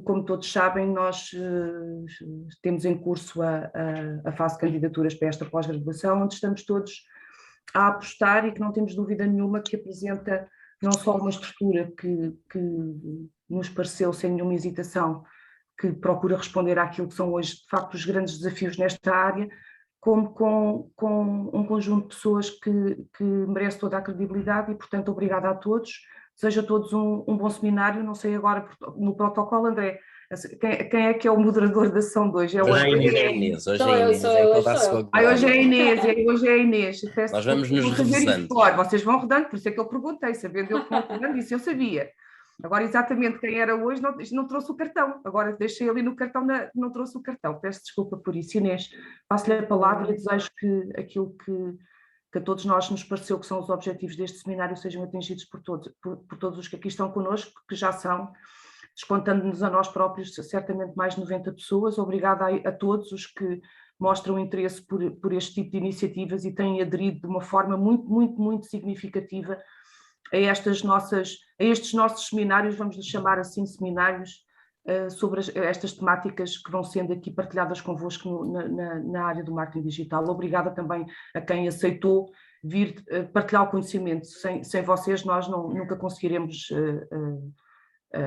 Como todos sabem, nós temos em curso a fase de candidaturas para esta pós-graduação, onde estamos todos a apostar e que não temos dúvida nenhuma que apresenta não só uma estrutura que nos pareceu, sem nenhuma hesitação, que procura responder àquilo que são hoje, de facto, os grandes desafios nesta área, como com um conjunto de pessoas que merece toda a credibilidade e, portanto, obrigada a todos. Desejo a todos um bom seminário. Não sei agora, no protocolo, André, quem é que é o moderador da sessão de hoje? Hoje é a Inês. Hoje é a Inês. Nós vamos nos revezando. Vocês vão rodando, por isso é que eu perguntei, sabendo eu que vão rodando, isso eu sabia. Agora, exatamente quem era hoje não trouxe o cartão. Agora deixei ali no cartão, não trouxe o cartão. Peço desculpa por isso. Inês, passo-lhe a palavra e desejo que aquilo que a todos nós nos pareceu que são os objetivos deste seminário sejam atingidos por todos os que aqui estão connosco, que já são, descontando-nos a nós próprios, certamente mais de 90 pessoas. Obrigada a todos os que mostram interesse por este tipo de iniciativas e têm aderido de uma forma muito, muito, muito significativa a estes nossos seminários, vamos lhes chamar assim, seminários, sobre estas temáticas que vão sendo aqui partilhadas convosco na área do marketing digital. Obrigada também a quem aceitou vir partilhar o conhecimento. Sem vocês nós nunca conseguiremos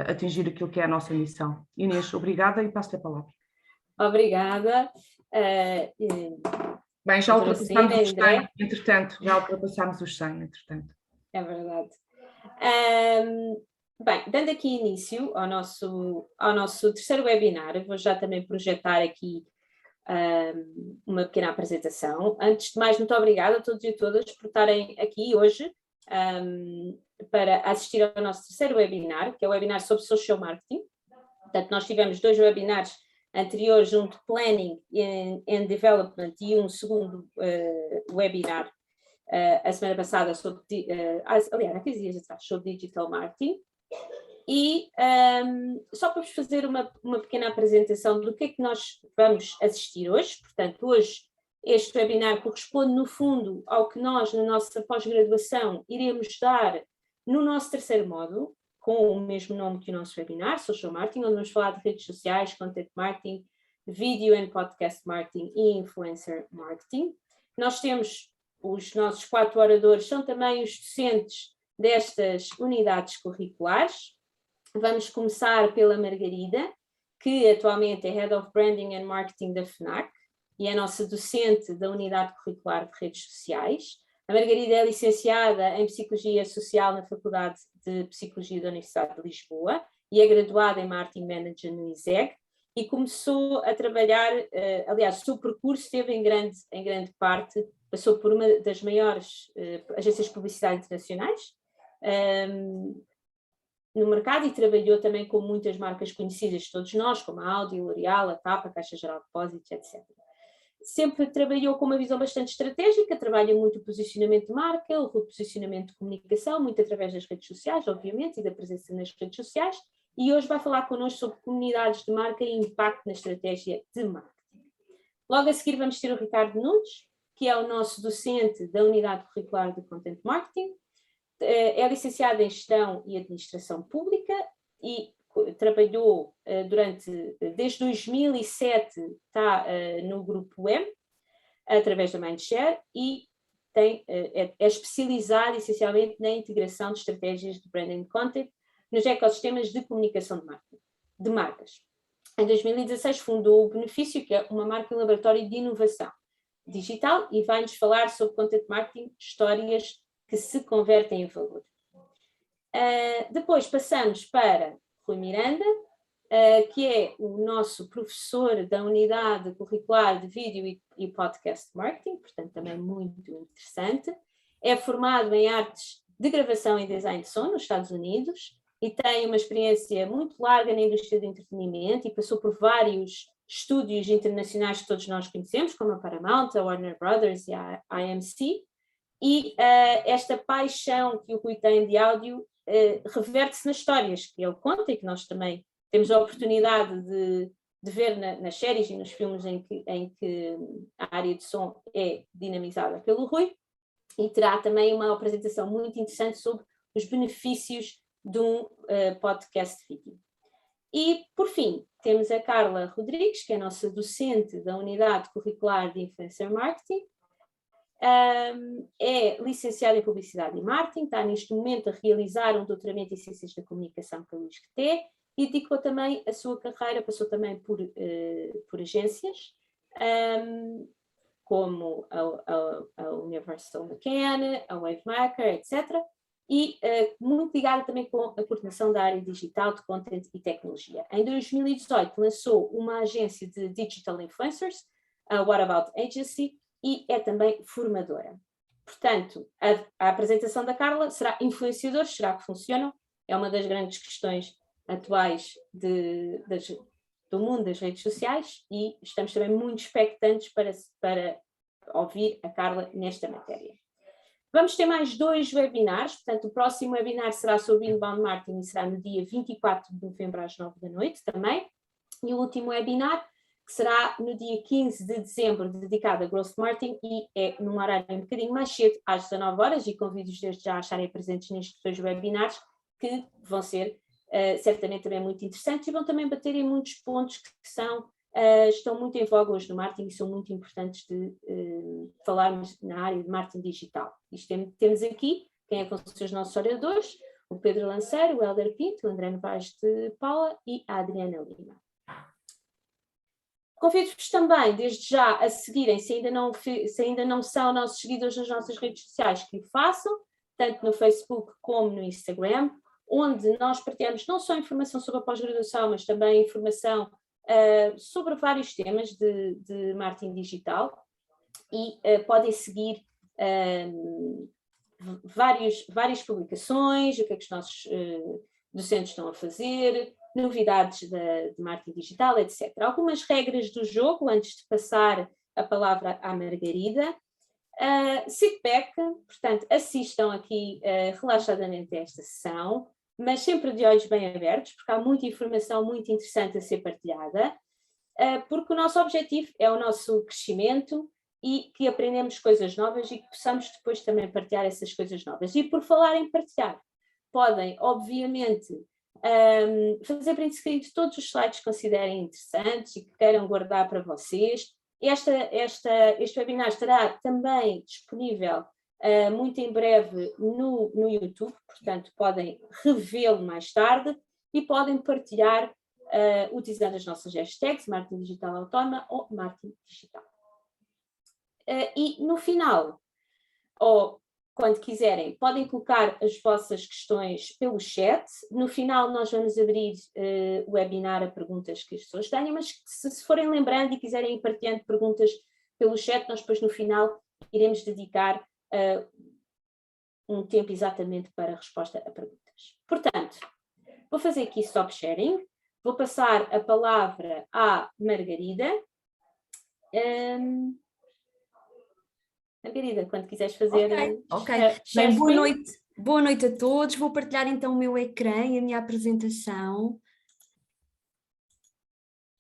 atingir aquilo que é a nossa missão. Inês, obrigada e passo-te a palavra. Obrigada. Bem, já ultrapassámos os 100, entretanto. É verdade. Bem, dando aqui início ao nosso terceiro webinar, vou já também projetar aqui uma pequena apresentação. Antes de mais, muito obrigada a todos e a todas por estarem aqui hoje para assistir ao nosso terceiro webinar, que é o webinar sobre social marketing. Portanto, nós tivemos 2 webinars anteriores, um de Planning and Development e um segundo webinar a semana passada sobre, aliás, há 15 dias atrás, sobre Digital Marketing. E só para vos fazer uma pequena apresentação do que é que nós vamos assistir hoje. Portanto, hoje este webinar corresponde no fundo ao que nós, na nossa pós-graduação, iremos dar no nosso terceiro módulo, com o mesmo nome que o nosso webinar, Social Marketing, onde vamos falar de redes sociais, Content Marketing, Video and Podcast Marketing e Influencer Marketing. Nós temos os nossos 4 oradores, são também os docentes destas unidades curriculares. Vamos começar pela Margarida, que atualmente é Head of Branding and Marketing da FNAC e é nossa docente da unidade curricular de redes sociais. A Margarida é licenciada em Psicologia Social na Faculdade de Psicologia da Universidade de Lisboa e é graduada em Marketing Manager no ISEG e começou a trabalhar, aliás, o seu percurso esteve em grande parte, passou por uma das maiores agências de publicidade internacionais no mercado e trabalhou também com muitas marcas conhecidas de todos nós, como a Audi, L'Oréal, a TAP, a Caixa Geral de Depósitos, etc. Sempre trabalhou com uma visão bastante estratégica, trabalha muito o posicionamento de marca, o reposicionamento de comunicação, muito através das redes sociais, obviamente, e da presença nas redes sociais, e hoje vai falar connosco sobre comunidades de marca e impacto na estratégia de marketing. Logo a seguir vamos ter o Ricardo Nunes, que é o nosso docente da unidade curricular de Content Marketing, é licenciado em Gestão e Administração Pública e trabalhou desde 2007, está no Grupo M, através da Mindshare, e é especializado essencialmente na integração de estratégias de branding content nos ecossistemas de comunicação de marcas. Em 2016 fundou o Benefício, que é uma marca e um laboratório de inovação digital, e vai-nos falar sobre content marketing, histórias que se convertem em valor. Depois passamos para Rui Miranda, que é o nosso professor da unidade curricular de vídeo e podcast marketing, portanto também muito interessante. É formado em artes de gravação e design de som nos Estados Unidos e tem uma experiência muito larga na indústria do entretenimento e passou por vários estúdios internacionais que todos nós conhecemos, como a Paramount, a Warner Brothers e a AMC. E esta paixão que o Rui tem de áudio reverte-se nas histórias que ele conta e que nós também temos a oportunidade de ver nas séries e nos filmes em que a área de som é dinamizada pelo Rui, e terá também uma apresentação muito interessante sobre os benefícios de um podcast vídeo. E, por fim, temos a Carla Rodrigues, que é a nossa docente da Unidade Curricular de Influencer Marketing. É licenciada em Publicidade e Marketing, está neste momento a realizar um doutoramento em Ciências da Comunicação pelo ISCTE e dedicou também a sua carreira, passou também por agências, como a Universal McCann, a Wavemaker, etc. E muito ligada também com a coordenação da área digital, de content e tecnologia. Em 2018 lançou uma agência de Digital Influencers, a What About Agency, e é também formadora. Portanto, a apresentação da Carla será influenciadores, será que funcionam? É uma das grandes questões atuais do mundo das redes sociais e estamos também muito expectantes para ouvir a Carla nesta matéria. Vamos ter mais 2 webinars, portanto o próximo webinar será sobre Inbound Marketing e será no dia 24 de novembro às 9 da noite também, e o último webinar que será no dia 15 de dezembro dedicado a Growth Marketing e é num horário um bocadinho mais cedo, às 19 horas, e convido-os desde já a estarem presentes nestes 2 webinars que vão ser certamente também muito interessantes e vão também bater em muitos pontos que estão muito em voga hoje no marketing e são muito importantes de falarmos na área de marketing digital. Temos aqui, quem é que são os nossos oradores, o Pedro Lanceiro, o Hélder Pinto, o André Novaes de Paula e a Adriana Lima. Convido-vos também, desde já, a seguirem, se ainda não são nossos seguidores nas nossas redes sociais, que o façam, tanto no Facebook como no Instagram, onde nós partilhamos não só informação sobre a pós-graduação, mas também informação sobre vários temas de marketing digital e podem seguir várias publicações, o que é que os nossos docentes estão a fazer, novidades de marketing digital, etc. Algumas regras do jogo, antes de passar a palavra à Margarida. Sit back, portanto, assistam aqui relaxadamente a esta sessão, mas sempre de olhos bem abertos, porque há muita informação muito interessante a ser partilhada, porque o nosso objetivo é o nosso crescimento e que aprendemos coisas novas e que possamos depois também partilhar essas coisas novas. E por falar em partilhar, podem, obviamente, fazer print screen de todos os slides que considerem interessantes e que queiram guardar para vocês. Este webinar estará também disponível muito em breve no YouTube, portanto podem revê-lo mais tarde e podem partilhar utilizando as nossas hashtags, marketing digital autónoma ou marketing digital. E no final, ou quando quiserem, podem colocar as vossas questões pelo chat. No final nós vamos abrir o webinar a perguntas que as pessoas tenham, mas se forem lembrando e quiserem ir partilhando perguntas pelo chat, nós depois no final iremos dedicar um tempo exatamente para a resposta a perguntas. Portanto, vou fazer aqui stop sharing, vou passar a palavra à Margarida. Margarida, quando quiseres fazer... Ok. Bem, boa noite a todos. Vou partilhar então o meu ecrã e a minha apresentação.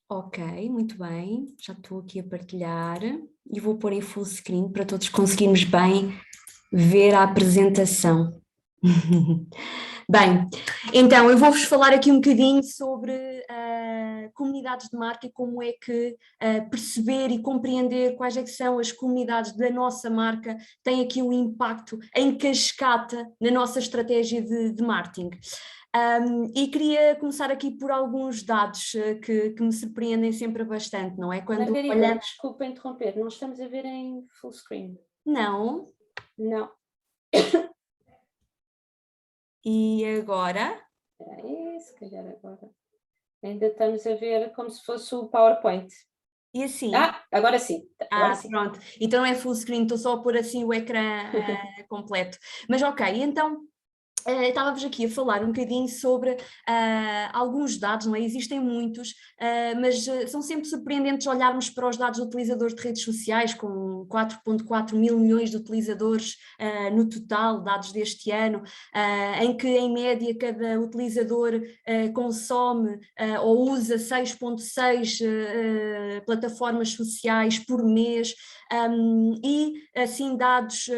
Ok, muito bem. Já estou aqui a partilhar e vou pôr em full screen para todos conseguirmos bem ver a apresentação. Bem, então eu vou-vos falar aqui um bocadinho sobre comunidades de marca e como é que perceber e compreender quais é que são as comunidades da nossa marca tem aqui um impacto em cascata na nossa estratégia de marketing. E queria começar aqui por alguns dados que me surpreendem sempre bastante, não é? Quando Margarida, olhamos... desculpa interromper, não estamos a ver em full screen. Não? Não. E agora? Espera aí, se calhar agora. Ainda estamos a ver como se fosse o PowerPoint. E assim? Agora sim. Agora sim. Pronto. Então não é full screen, estou só a pôr assim o ecrã completo. Mas ok, então... Estava-vos aqui a falar um bocadinho sobre alguns dados, não é? Existem muitos, mas são sempre surpreendentes olharmos para os dados de utilizadores de redes sociais, com 4,4 mil milhões de utilizadores no total, dados deste ano, em que em média cada utilizador consome ou usa 6,6 plataformas sociais por mês, e assim dados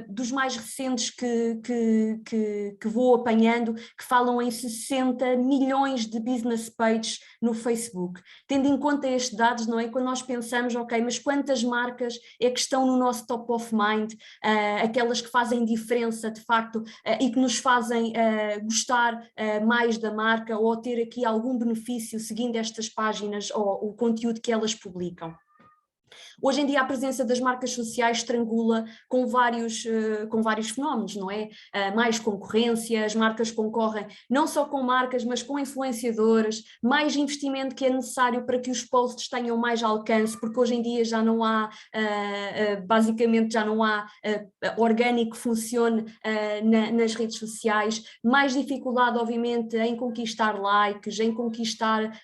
dos mais recentes que que vou apanhando, que falam em 60 milhões de business pages no Facebook. Tendo em conta estes dados, não é? Quando nós pensamos, ok, mas quantas marcas é que estão no nosso top of mind, aquelas que fazem diferença de facto e que nos fazem gostar mais da marca ou ter aqui algum benefício seguindo estas páginas ou o conteúdo que elas publicam. Hoje em dia a presença das marcas sociais estrangula com vários fenómenos, não é? Mais concorrência, as marcas concorrem não só com marcas, mas com influenciadoras, mais investimento que é necessário para que os posts tenham mais alcance, porque hoje em dia já não há, basicamente já não há orgânico que funcione nas redes sociais, mais dificuldade obviamente em conquistar likes, em conquistar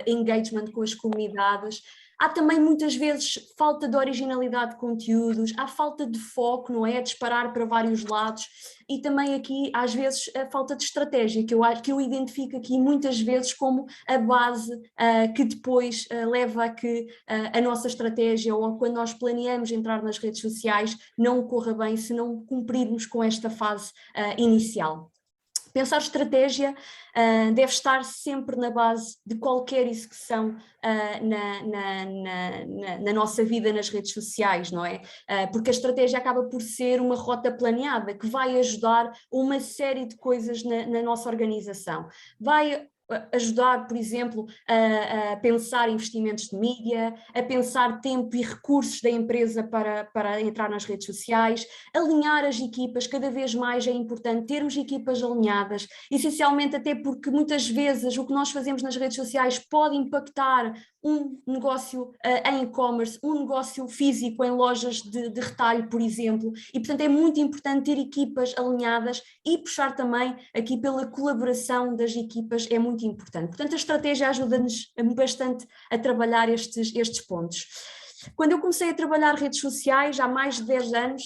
engagement com as comunidades. Há também muitas vezes falta de originalidade de conteúdos, há falta de foco, não é? Disparar para vários lados e também aqui às vezes a falta de estratégia, que eu identifico aqui muitas vezes como a base que depois leva a que a nossa estratégia ou quando nós planeamos entrar nas redes sociais não corra bem se não cumprirmos com esta fase inicial. Pensar estratégia deve estar sempre na base de qualquer execução na nossa vida nas redes sociais, não é? Porque a estratégia acaba por ser uma rota planeada que vai ajudar uma série de coisas na nossa organização. Vai ajudar, por exemplo, a pensar investimentos de mídia, a pensar tempo e recursos da empresa para entrar nas redes sociais, alinhar as equipas, cada vez mais é importante termos equipas alinhadas, essencialmente até porque muitas vezes o que nós fazemos nas redes sociais pode impactar um negócio em e-commerce, um negócio físico em lojas de retalho, por exemplo, e portanto é muito importante ter equipas alinhadas e puxar também aqui pela colaboração das equipas, é muito importante. Portanto, a estratégia ajuda-nos bastante a trabalhar estes pontos. Quando eu comecei a trabalhar redes sociais, há mais de 10 anos,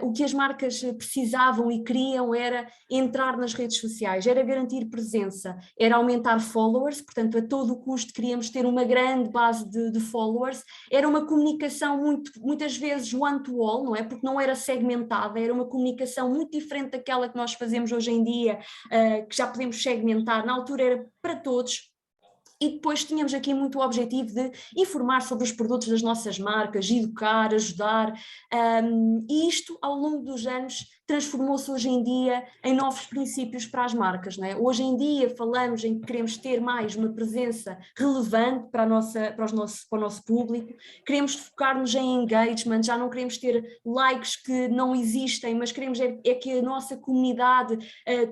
o que as marcas precisavam e queriam era entrar nas redes sociais, era garantir presença, era aumentar followers, portanto a todo custo queríamos ter uma grande base de followers, era uma comunicação muitas vezes one-to-all, não é? Porque não era segmentada, era uma comunicação muito diferente daquela que nós fazemos hoje em dia, que já podemos segmentar, na altura era para todos. E depois tínhamos aqui muito o objetivo de informar sobre os produtos das nossas marcas, educar, ajudar, e isto ao longo dos anos transformou-se hoje em dia em novos princípios para as marcas, não é? Hoje em dia falamos em que queremos ter mais uma presença relevante para o nosso público, queremos focar-nos em engagement, já não queremos ter likes que não existem, mas queremos é que a nossa comunidade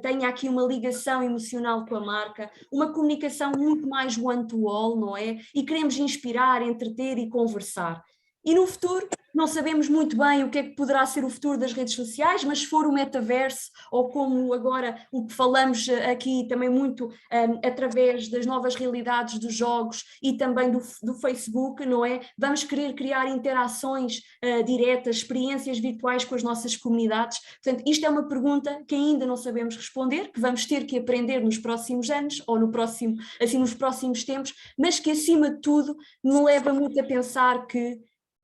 tenha aqui uma ligação emocional com a marca, uma comunicação muito mais one-to-all, não é? E queremos inspirar, entreter e conversar. E no futuro, não sabemos muito bem o que é que poderá ser o futuro das redes sociais, mas se for o metaverso, ou como agora o que falamos aqui também muito através das novas realidades dos jogos e também do Facebook, não é? Vamos querer criar interações diretas, experiências virtuais com as nossas comunidades. Portanto, isto é uma pergunta que ainda não sabemos responder, que vamos ter que aprender nos próximos anos, ou nos próximos tempos, mas que acima de tudo me leva muito a pensar que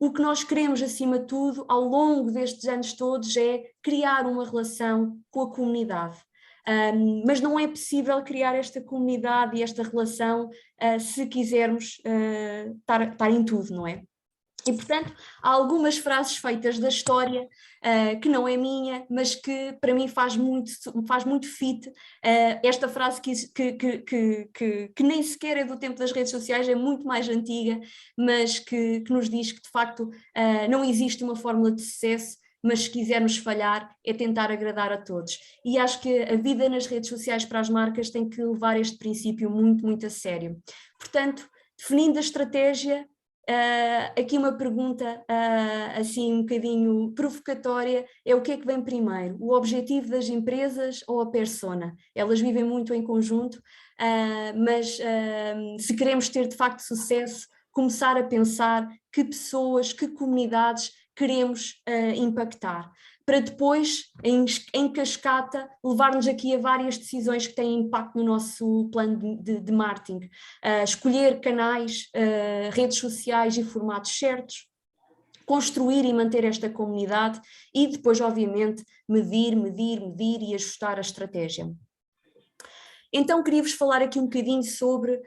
o que nós queremos, acima de tudo, ao longo destes anos todos, é criar uma relação com a comunidade. Mas não é possível criar esta comunidade e esta relação se quisermos estar em tudo, não é? E, portanto, há algumas frases feitas da história que não é minha, mas que para mim faz muito fit. Esta frase que nem sequer é do tempo das redes sociais, é muito mais antiga, mas que nos diz que, de facto, não existe uma fórmula de sucesso, mas se quisermos falhar é tentar agradar a todos. E acho que a vida nas redes sociais para as marcas tem que levar este princípio muito, muito a sério. Portanto, definindo a estratégia, aqui uma pergunta assim um bocadinho provocatória, é o que é que vem primeiro, o objetivo das empresas ou a persona? Elas vivem muito em conjunto, mas se queremos ter de facto sucesso, começar a pensar que pessoas, que comunidades queremos impactar, para depois, em cascata, levar-nos aqui a várias decisões que têm impacto no nosso plano de marketing. Escolher canais, redes sociais e formatos certos, construir e manter esta comunidade e depois, obviamente, medir e ajustar a estratégia. Então, queria-vos falar aqui um bocadinho sobre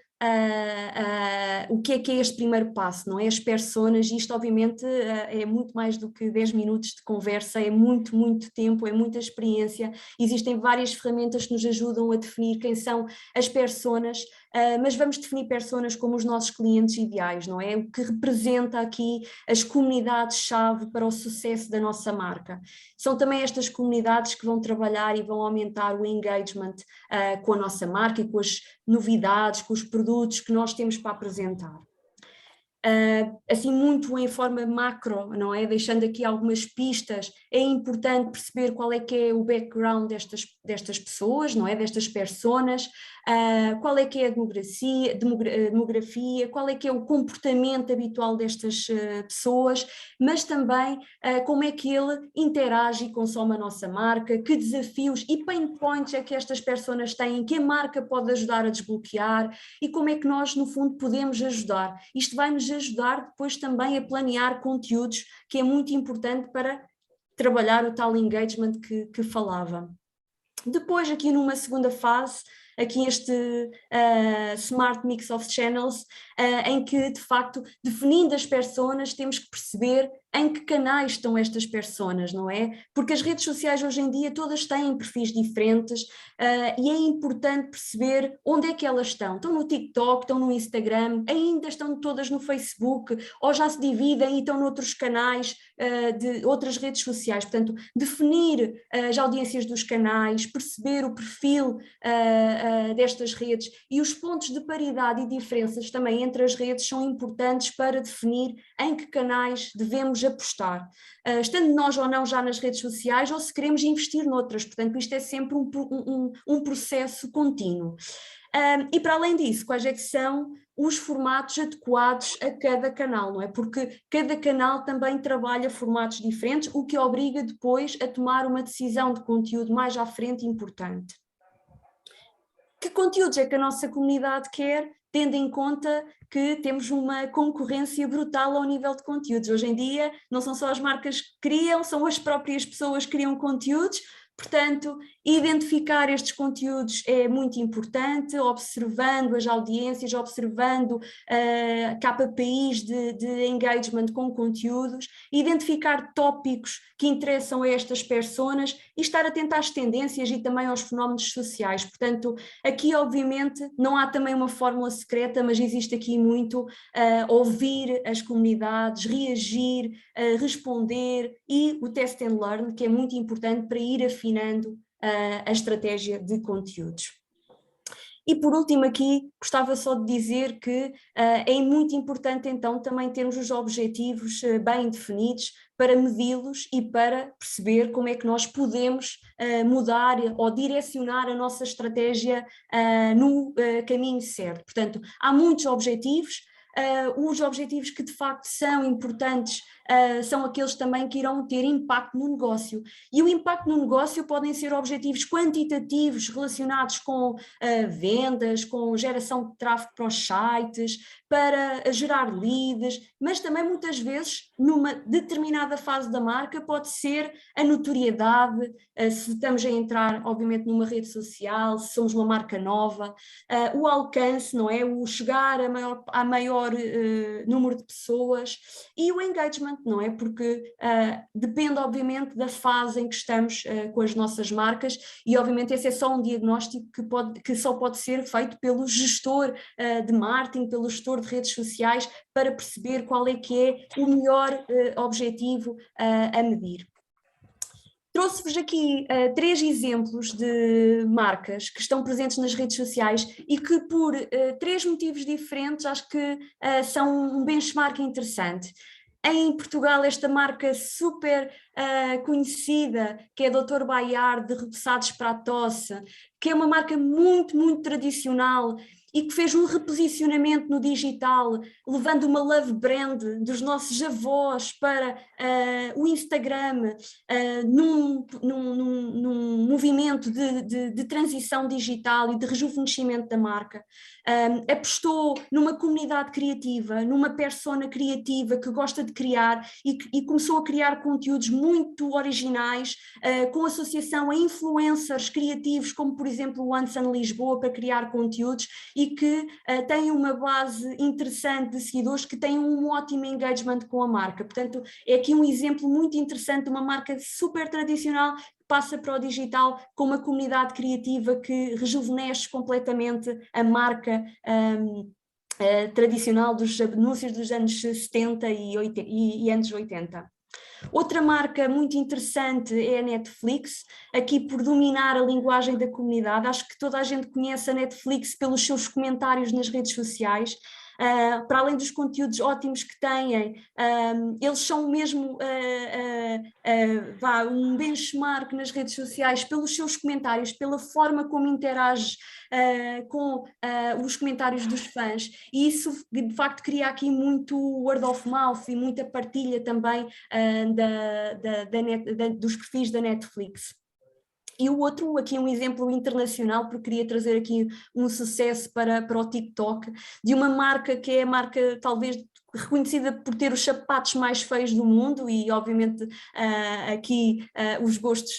o que é este primeiro passo, não é? As personas, isto obviamente é muito mais do que 10 minutos de conversa, é muito, muito tempo, é muita experiência, existem várias ferramentas que nos ajudam a definir quem são as personas, mas vamos definir personas como os nossos clientes ideais, não é? O que representa aqui as comunidades-chave para o sucesso da nossa marca. São também estas comunidades que vão trabalhar e vão aumentar o engagement com a nossa marca e com as novidades, com os produtos que nós temos para apresentar. Assim muito em forma macro, não é? Deixando aqui algumas pistas, é importante perceber qual é que é o background destas pessoas, não é? Destas personas, qual é que é a demografia, qual é que é o comportamento habitual destas pessoas, mas também como é que ele interage e consome a nossa marca, que desafios e pain points é que estas personas têm, que a marca pode ajudar a desbloquear e como é que nós, no fundo, podemos ajudar. Isto vai nos ajudar depois também a planear conteúdos, que é muito importante para trabalhar o tal engagement que falava. Depois, aqui numa segunda fase, aqui este Smart Mix of Channels, em que, de facto, definindo as personas, temos que perceber em que canais estão estas personas, não é? Porque as redes sociais hoje em dia todas têm perfis diferentes e é importante perceber onde é que elas estão. Estão no TikTok, estão no Instagram, ainda estão todas no Facebook, ou já se dividem e estão noutros canais de outras redes sociais. Portanto, definir as audiências dos canais, perceber o perfil destas redes e os pontos de paridade e diferenças também entre as redes são importantes para definir em que canais devemos apostar, estando nós ou não já nas redes sociais ou se queremos investir noutras, portanto isto é sempre um processo contínuo. E para além disso, quais é que são os formatos adequados a cada canal, não é? Porque cada canal também trabalha formatos diferentes, o que obriga depois a tomar uma decisão de conteúdo mais à frente importante. Que conteúdos é que a nossa comunidade quer, tendo em conta que temos uma concorrência brutal ao nível de conteúdos? Hoje em dia não são só as marcas que criam, são as próprias pessoas que criam conteúdos, portanto, identificar estes conteúdos é muito importante, observando as audiências, observando KPIs de engagement com conteúdos, identificar tópicos que interessam a estas personas e estar atento às tendências e também aos fenómenos sociais. Portanto, aqui obviamente não há também uma fórmula secreta, mas existe aqui muito ouvir as comunidades, reagir, responder e o test and learn, que é muito importante para ir afinando a estratégia de conteúdos. E por último aqui, gostava só de dizer que é muito importante então também termos os objetivos bem definidos para medi-los e para perceber como é que nós podemos mudar ou direcionar a nossa estratégia no caminho certo. Portanto, há muitos objetivos, os objetivos que de facto são importantes são aqueles também que irão ter impacto no negócio. E o impacto no negócio podem ser objetivos quantitativos relacionados com vendas, com geração de tráfego para os sites, para gerar leads, mas também muitas vezes numa determinada fase da marca pode ser a notoriedade, se estamos a entrar obviamente numa rede social, se somos uma marca nova, o alcance, não é? O chegar a maior número de pessoas e o engagement, não é? Porque depende obviamente da fase em que estamos com as nossas marcas e obviamente esse é só um diagnóstico que só pode ser feito pelo gestor de marketing, pelo gestor de redes sociais para perceber qual é que é o melhor objetivo a medir. Trouxe-vos aqui 3 exemplos de marcas que estão presentes nas redes sociais e que por 3 motivos diferentes acho que são um benchmark interessante. Em Portugal, esta marca super conhecida, que é Dr. Baiar, de repousados para a tosse, que é uma marca muito, muito tradicional e que fez um reposicionamento no digital, levando uma love brand dos nossos avós para o Instagram, num movimento de transição digital e de rejuvenescimento da marca. Apostou numa comunidade criativa, numa persona criativa que gosta de criar e começou a criar conteúdos muito originais, com associação a influencers criativos, como por exemplo o Anson Lisboa, para criar conteúdos e que tem uma base interessante de seguidores que têm um ótimo engagement com a marca. Portanto, é aqui um exemplo muito interessante de uma marca super tradicional que passa para o digital com uma comunidade criativa que rejuvenesce completamente a marca tradicional dos anúncios dos anos 70 e anos 80. Outra marca muito interessante é a Netflix, aqui por dominar a linguagem da comunidade. Acho que toda a gente conhece a Netflix pelos seus comentários nas redes sociais. Para além dos conteúdos ótimos que têm, eles são mesmo um benchmark nas redes sociais pelos seus comentários, pela forma como interage com os comentários dos fãs, e isso de facto cria aqui muito word of mouth e muita partilha também dos perfis da Netflix. E o outro, aqui um exemplo internacional, porque queria trazer aqui um sucesso para o TikTok, de uma marca que é a marca talvez reconhecida por ter os sapatos mais feios do mundo, e obviamente aqui os gostos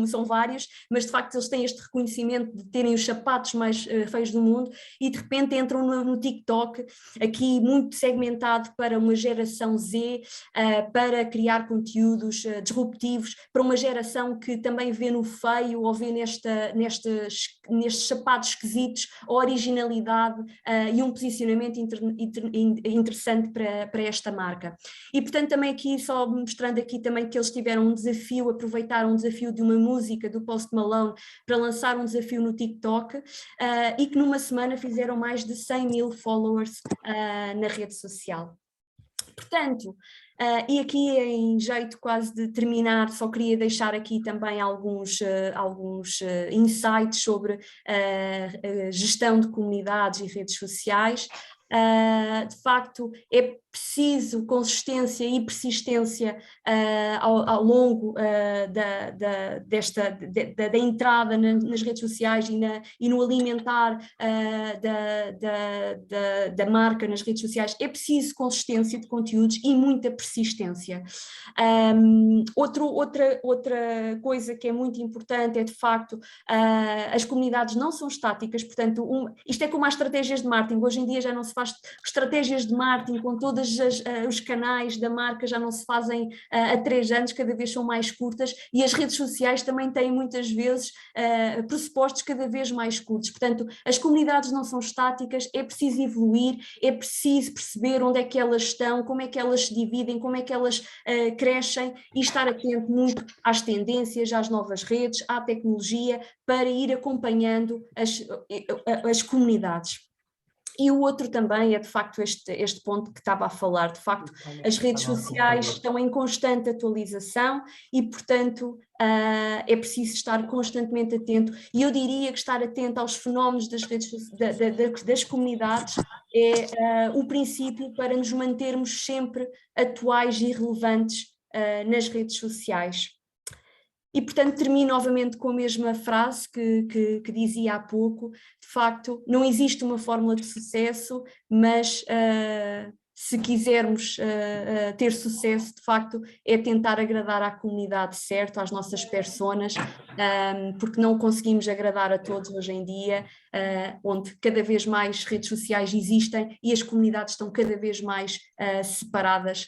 são vários, mas de facto eles têm este reconhecimento de terem os sapatos mais feios do mundo, e de repente entram no TikTok, aqui muito segmentado para uma geração Z, para criar conteúdos disruptivos, para uma geração que também vê no feio ou vê nestes sapatos esquisitos a originalidade e um posicionamento interessante para esta marca. E portanto também aqui, só mostrando aqui também que eles tiveram um desafio, aproveitaram um desafio de uma música do Post Malone para lançar um desafio no TikTok, e que numa semana fizeram mais de 100 mil followers na rede social. Portanto, e aqui em jeito quase de terminar, só queria deixar aqui também alguns insights sobre gestão de comunidades e redes sociais. De facto, é preciso consistência e persistência ao longo da entrada nas redes sociais e no alimentar da marca nas redes sociais. É preciso consistência de conteúdos e muita persistência. Outra coisa que é muito importante é, de facto, as comunidades não são estáticas, portanto, isto é como as estratégias de marketing. Hoje em dia já não se faz estratégias de marketing com todos os canais da marca, já não se fazem há 3 anos, cada vez são mais curtas, e as redes sociais também têm muitas vezes pressupostos cada vez mais curtos. Portanto, as comunidades não são estáticas, é preciso evoluir, é preciso perceber onde é que elas estão, como é que elas se dividem, como é que elas crescem, e estar atento muito às tendências, às novas redes, à tecnologia, para ir acompanhando as comunidades. E o outro também é, de facto, este ponto que estava a falar. De facto, as redes sociais estão em constante atualização e, portanto, é preciso estar constantemente atento. E eu diria que estar atento aos fenómenos das comunidades é o princípio para nos mantermos sempre atuais e relevantes nas redes sociais. E, portanto, termino novamente com a mesma frase que dizia há pouco. De facto, não existe uma fórmula de sucesso, mas se quisermos ter sucesso, de facto, é tentar agradar à comunidade certa, às nossas personas, porque não conseguimos agradar a todos hoje em dia, onde cada vez mais redes sociais existem e as comunidades estão cada vez mais separadas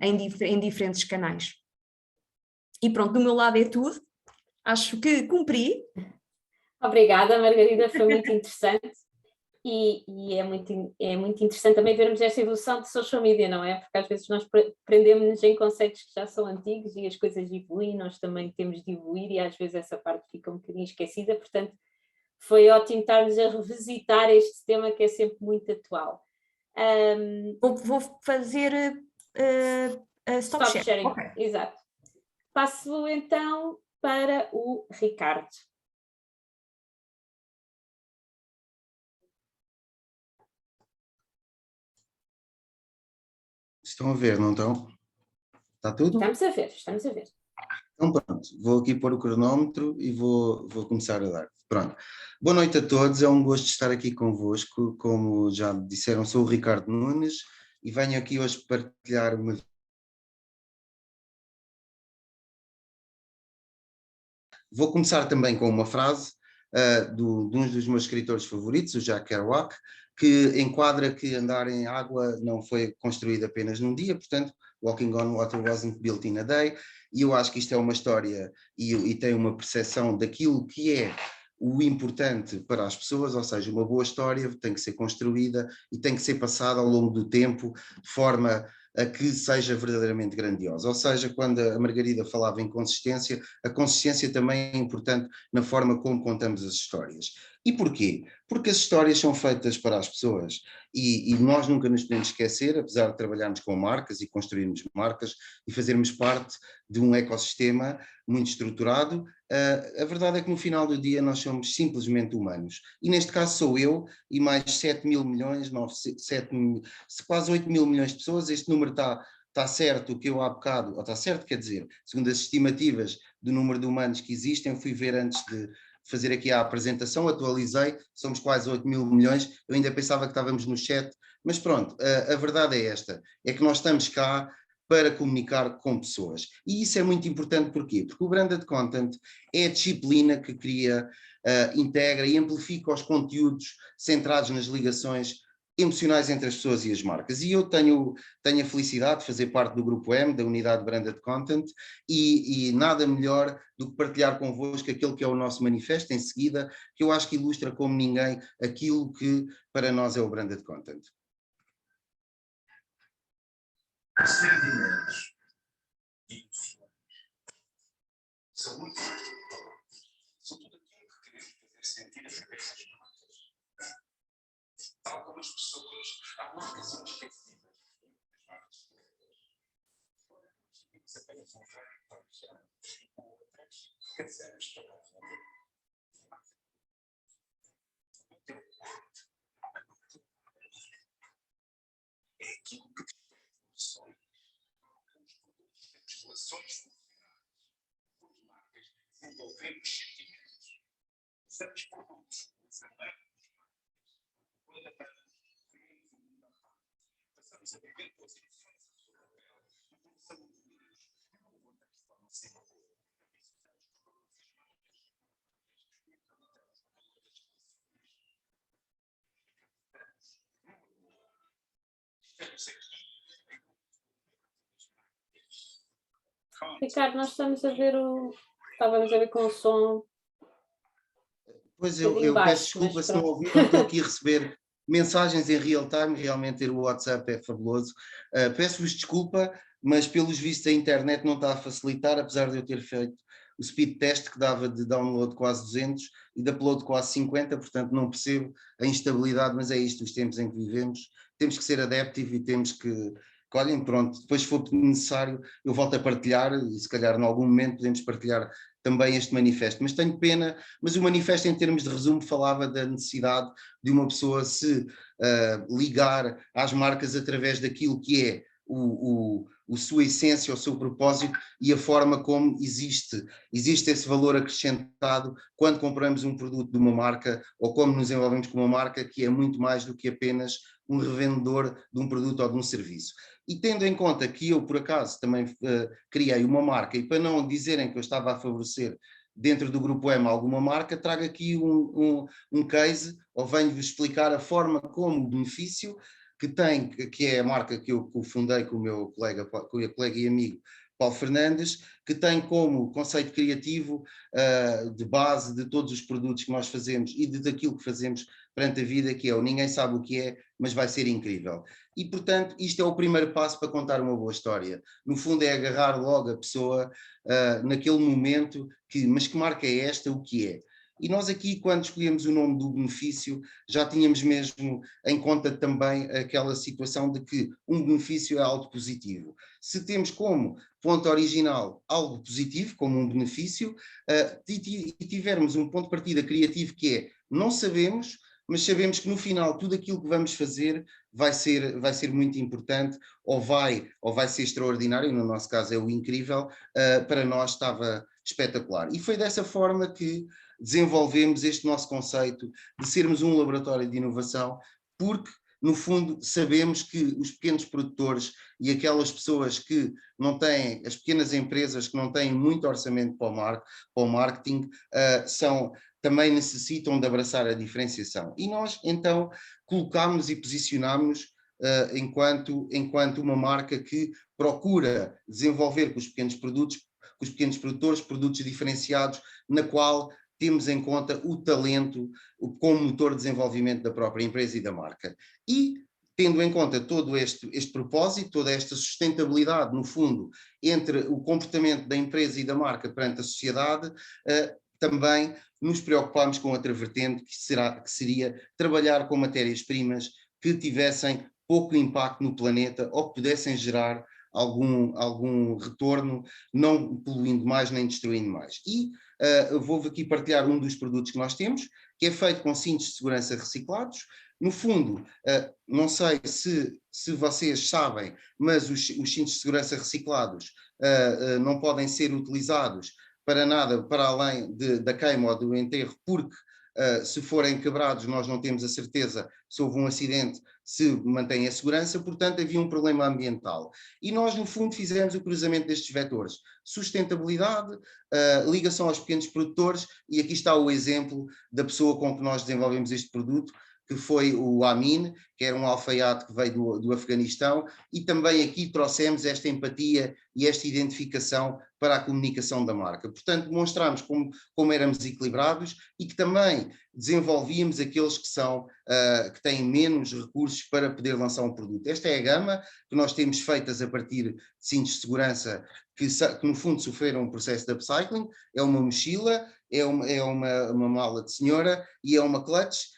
em diferentes canais. E pronto, do meu lado é tudo. Acho que cumpri. Obrigada, Margarida, foi muito interessante. E é muito interessante também vermos esta evolução de social media, não é? Porque às vezes nós prendemos-nos em conceitos que já são antigos e as coisas evoluem, nós também temos de evoluir e às vezes essa parte fica um bocadinho esquecida. Portanto, foi ótimo estarmos a revisitar este tema que é sempre muito atual. Vou fazer stop sharing. Okay. Exato. Passo então para o Ricardo. Estão a ver, não estão? Está tudo? Estamos a ver, estamos a ver. Então pronto, vou aqui pôr o cronómetro e vou começar a dar. Pronto. Boa noite a todos, é um gosto estar aqui convosco. Como já me disseram, sou o Ricardo Nunes e venho aqui hoje partilhar uma... Vou começar também com uma frase de um dos meus escritores favoritos, o Jack Kerouac, que enquadra que andar em água não foi construído apenas num dia, portanto, walking on water wasn't built in a day, e eu acho que isto é uma história e tem uma percepção daquilo que é o importante para as pessoas, ou seja, uma boa história tem que ser construída e tem que ser passada ao longo do tempo de forma a que seja verdadeiramente grandiosa. Ou seja, quando a Margarida falava em consistência, a consistência também é importante na forma como contamos as histórias. E porquê? Porque as histórias são feitas para as pessoas e nós nunca nos podemos esquecer, apesar de trabalharmos com marcas e construirmos marcas e fazermos parte de um ecossistema muito estruturado, a verdade é que no final do dia nós somos simplesmente humanos. E neste caso sou eu e mais 7 mil milhões, quase 8 mil milhões de pessoas. Este número está certo, o que eu há bocado, ou está certo, quer dizer, segundo as estimativas do número de humanos que existem, eu fui ver antes de fazer aqui a apresentação, atualizei, somos quase 8 mil milhões, eu ainda pensava que estávamos no chat, mas pronto, a verdade é esta, é que nós estamos cá para comunicar com pessoas. E isso é muito importante, porquê? Porque o Branded Content é a disciplina que cria, integra e amplifica os conteúdos centrados nas ligações emocionais entre as pessoas e as marcas. E eu tenho a felicidade de fazer parte do Grupo M, da unidade Branded Content, e nada melhor do que partilhar convosco aquele que é o nosso manifesto em seguida, que eu acho que ilustra como ninguém aquilo que para nós é o Branded Content. Sentimentos e emoções são muito importantes. São tudo aquilo que queremos fazer sentir as cabeças marcas. Tal como as pessoas, há marcas inesquecíveis. As marcas se apenas um jeito para deixar outras que recebemos para o fundo. O teu corte é aquilo que relações funcionais, por marcas, desenvolvemos sentimentos. Usamos produtos, usamos quando aprendemos o mundo da marca, passamos a viver com as emoções da sua pele e começamos a viver como outra forma sem valor. Estamos aqui. Ricardo, nós estamos a ver estávamos a ver com o som. Pois eu peço desculpa se não ouviram, estou aqui a receber mensagens em real time, realmente ter o WhatsApp é fabuloso. Peço-vos desculpa, mas pelos vistos a internet não está a facilitar, apesar de eu ter feito o speed test que dava de download quase 200 e de upload quase 50, portanto não percebo a instabilidade, mas é isto, os tempos em que vivemos, temos que ser adaptive e temos que olhem, pronto, depois se for necessário eu volto a partilhar e se calhar em algum momento podemos partilhar também este manifesto, mas tenho pena, mas o manifesto em termos de resumo falava da necessidade de uma pessoa se ligar às marcas através daquilo que é a sua essência, o seu propósito e a forma como existe esse valor acrescentado quando compramos um produto de uma marca ou como nos envolvemos com uma marca que é muito mais do que apenas um revendedor de um produto ou de um serviço. E tendo em conta que eu, por acaso, também criei uma marca, e para não dizerem que eu estava a favorecer dentro do Grupo M alguma marca, trago aqui um case, ou venho-vos explicar a forma como o benefício que tem, que é a marca que eu fundei com o meu colega e amigo Paulo Fernandes, que tem como conceito criativo de base de todos os produtos que nós fazemos e daquilo que fazemos perante a vida, que é o ninguém sabe o que é, mas vai ser incrível. E, portanto, isto é o primeiro passo para contar uma boa história. No fundo é agarrar logo a pessoa naquele momento, mas que marca é esta, o que é? E nós aqui, quando escolhemos o nome do benefício, já tínhamos mesmo em conta também aquela situação de que um benefício é algo positivo. Se temos como ponto original algo positivo, como um benefício, e tivermos um ponto de partida criativo que é, não sabemos mas sabemos que no final tudo aquilo que vamos fazer vai ser muito importante, ou vai ser extraordinário, no nosso caso é o incrível, para nós estava espetacular. E foi dessa forma que desenvolvemos este nosso conceito de sermos um laboratório de inovação, porque no fundo sabemos que os pequenos produtores e aquelas pessoas que não têm, as pequenas empresas que não têm muito orçamento para o marketing, também necessitam de abraçar a diferenciação. E nós então colocámos e posicionámos enquanto uma marca que procura desenvolver com os pequenos produtores, produtos diferenciados, na qual temos em conta o talento como motor de desenvolvimento da própria empresa e da marca. E, tendo em conta todo este propósito, toda esta sustentabilidade, no fundo, entre o comportamento da empresa e da marca perante a sociedade, também nos preocupamos com outra vertente, que seria trabalhar com matérias-primas que tivessem pouco impacto no planeta ou que pudessem gerar algum retorno, não poluindo mais nem destruindo mais. E vou aqui partilhar um dos produtos que nós temos, que é feito com cintos de segurança reciclados. No fundo, não sei se vocês sabem, mas os cintos de segurança reciclados não podem ser utilizados para nada para além da queima ou do enterro, porque se forem quebrados nós não temos a certeza se houve um acidente, se mantém a segurança, portanto havia um problema ambiental. E nós no fundo fizemos o cruzamento destes vetores, sustentabilidade, ligação aos pequenos produtores, e aqui está o exemplo da pessoa com que nós desenvolvemos este produto, que foi o Amin, que era um alfaiate que veio do Afeganistão, e também aqui trouxemos esta empatia e esta identificação para a comunicação da marca. Portanto, demonstramos como éramos equilibrados e que também desenvolvíamos aqueles que têm menos recursos para poder lançar um produto. Esta é a gama que nós temos feitas a partir de cintos de segurança que no fundo sofreram um processo de upcycling. É uma mochila, é uma mala de senhora e é uma clutch.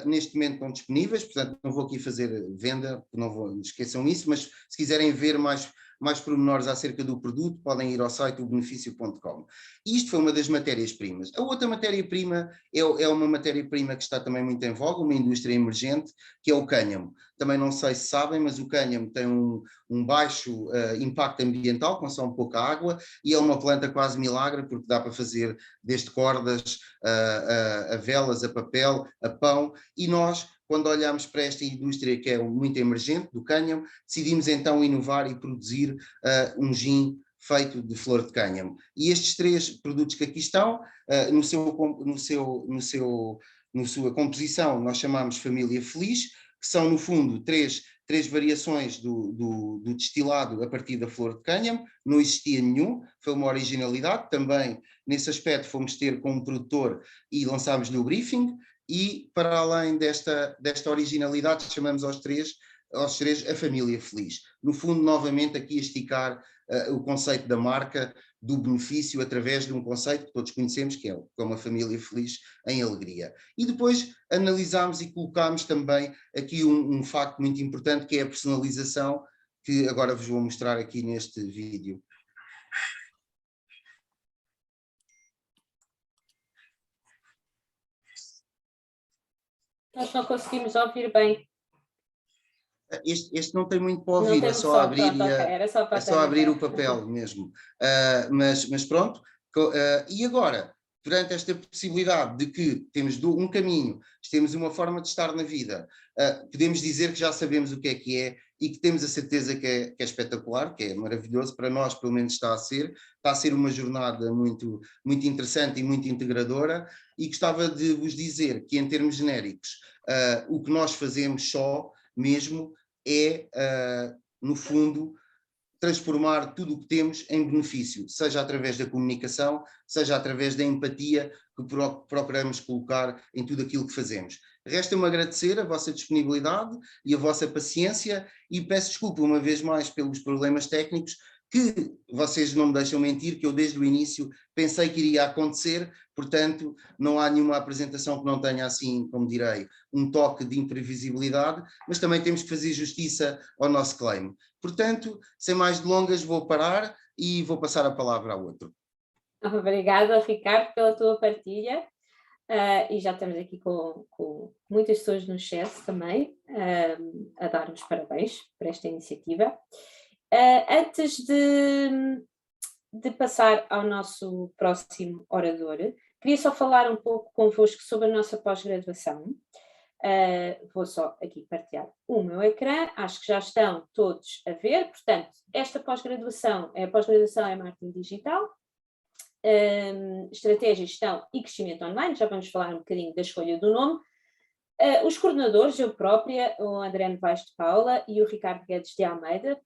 Neste momento estão disponíveis, portanto não vou aqui fazer venda, não esqueçam isso, mas se quiserem ver mais pormenores acerca do produto, podem ir ao site obenefício.com. Isto foi uma das matérias-primas. A outra matéria-prima é uma matéria-prima que está também muito em voga, uma indústria emergente, que é o cânhamo. Também não sei se sabem, mas o cânhamo tem um baixo impacto ambiental, consome pouca água, e é uma planta quase milagre, porque dá para fazer desde cordas, a velas, a papel, a pão, e nós, quando olhamos para esta indústria que é muito emergente, do cânhamo, decidimos então inovar e produzir um gin feito de flor de cânhamo. E estes três produtos que aqui estão, na sua composição, nós chamamos Família Feliz, que são, no fundo, três variações do destilado a partir da flor de cânhamo. Não existia nenhum, foi uma originalidade. Também, nesse aspecto, fomos ter com um produtor e lançámos-lhe o briefing. E, para além desta originalidade, chamamos aos três a Família Feliz. No fundo, novamente, aqui a esticar o conceito da marca, do benefício, através de um conceito que todos conhecemos, que é uma família feliz em alegria. E depois analisámos e colocámos também aqui um facto muito importante, que é a personalização, que agora vos vou mostrar aqui neste vídeo. Nós não conseguimos ouvir bem. Este não tem muito para ouvir, é só abrir, abrir o papel mesmo. Mas pronto, e agora, perante esta possibilidade de que temos um caminho, temos uma forma de estar na vida, podemos dizer que já sabemos o que é e que temos a certeza que é espetacular, que é maravilhoso, para nós pelo menos está a ser uma jornada muito, muito interessante e muito integradora, e gostava de vos dizer que em termos genéricos, o que nós fazemos só mesmo é, no fundo, transformar tudo o que temos em benefício, seja através da comunicação, seja através da empatia que procuramos colocar em tudo aquilo que fazemos. Resta-me agradecer a vossa disponibilidade e a vossa paciência, e peço desculpa uma vez mais pelos problemas técnicos, que vocês não me deixam mentir, que eu desde o início pensei que iria acontecer, portanto não há nenhuma apresentação que não tenha assim, como direi, um toque de imprevisibilidade, mas também temos que fazer justiça ao nosso claim. Portanto, sem mais delongas, vou parar e vou passar a palavra ao outro. Obrigada, Ricardo, pela tua partilha. e já estamos aqui com muitas pessoas no chat também a dar-nos parabéns por esta iniciativa. Antes de passar ao nosso próximo orador, queria só falar um pouco convosco sobre a nossa pós-graduação. Vou só aqui partilhar o meu ecrã, acho que já estão todos a ver. Portanto, esta pós-graduação é a pós-graduação em marketing digital, estratégia, gestão e crescimento online. Já vamos falar um bocadinho da escolha do nome. Os coordenadores, eu própria, o André Novaes de Paula e o Ricardo Guedes de Almeida,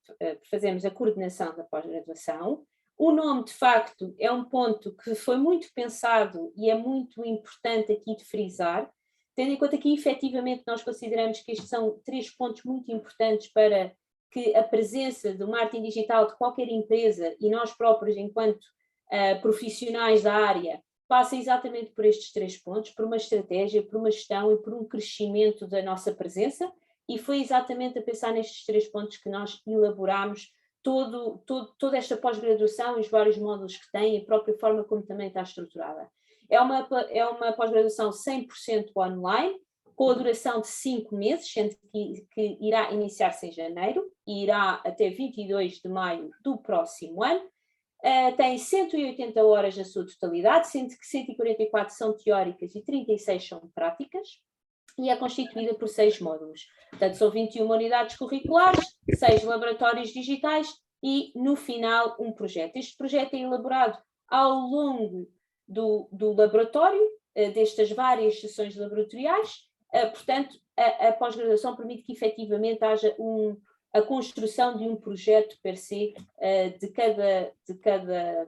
fazemos a coordenação da pós-graduação. O nome, de facto, é um ponto que foi muito pensado e é muito importante aqui de frisar, tendo em conta que efetivamente nós consideramos que estes são 3 pontos muito importantes para que a presença do marketing digital de qualquer empresa e nós próprios, enquanto profissionais da área, passa exatamente por estes 3 pontos, por uma estratégia, por uma gestão e por um crescimento da nossa presença, e foi exatamente a pensar nestes 3 pontos que nós elaborámos toda esta pós-graduação e os vários módulos que tem, a própria forma como também está estruturada. É uma pós-graduação 100% online, com a duração de 5 meses, sendo que irá iniciar-se em janeiro e irá até 22 de maio do próximo ano. Tem 180 horas na sua totalidade, sendo que 144 são teóricas e 36 são práticas, e é constituída por 6 módulos. Portanto, são 21 unidades curriculares, 6 laboratórios digitais e, no final, um projeto. Este projeto é elaborado ao longo do laboratório, destas várias sessões laboratoriais. Portanto, a pós-graduação permite que efetivamente haja a construção de um projeto per se de cada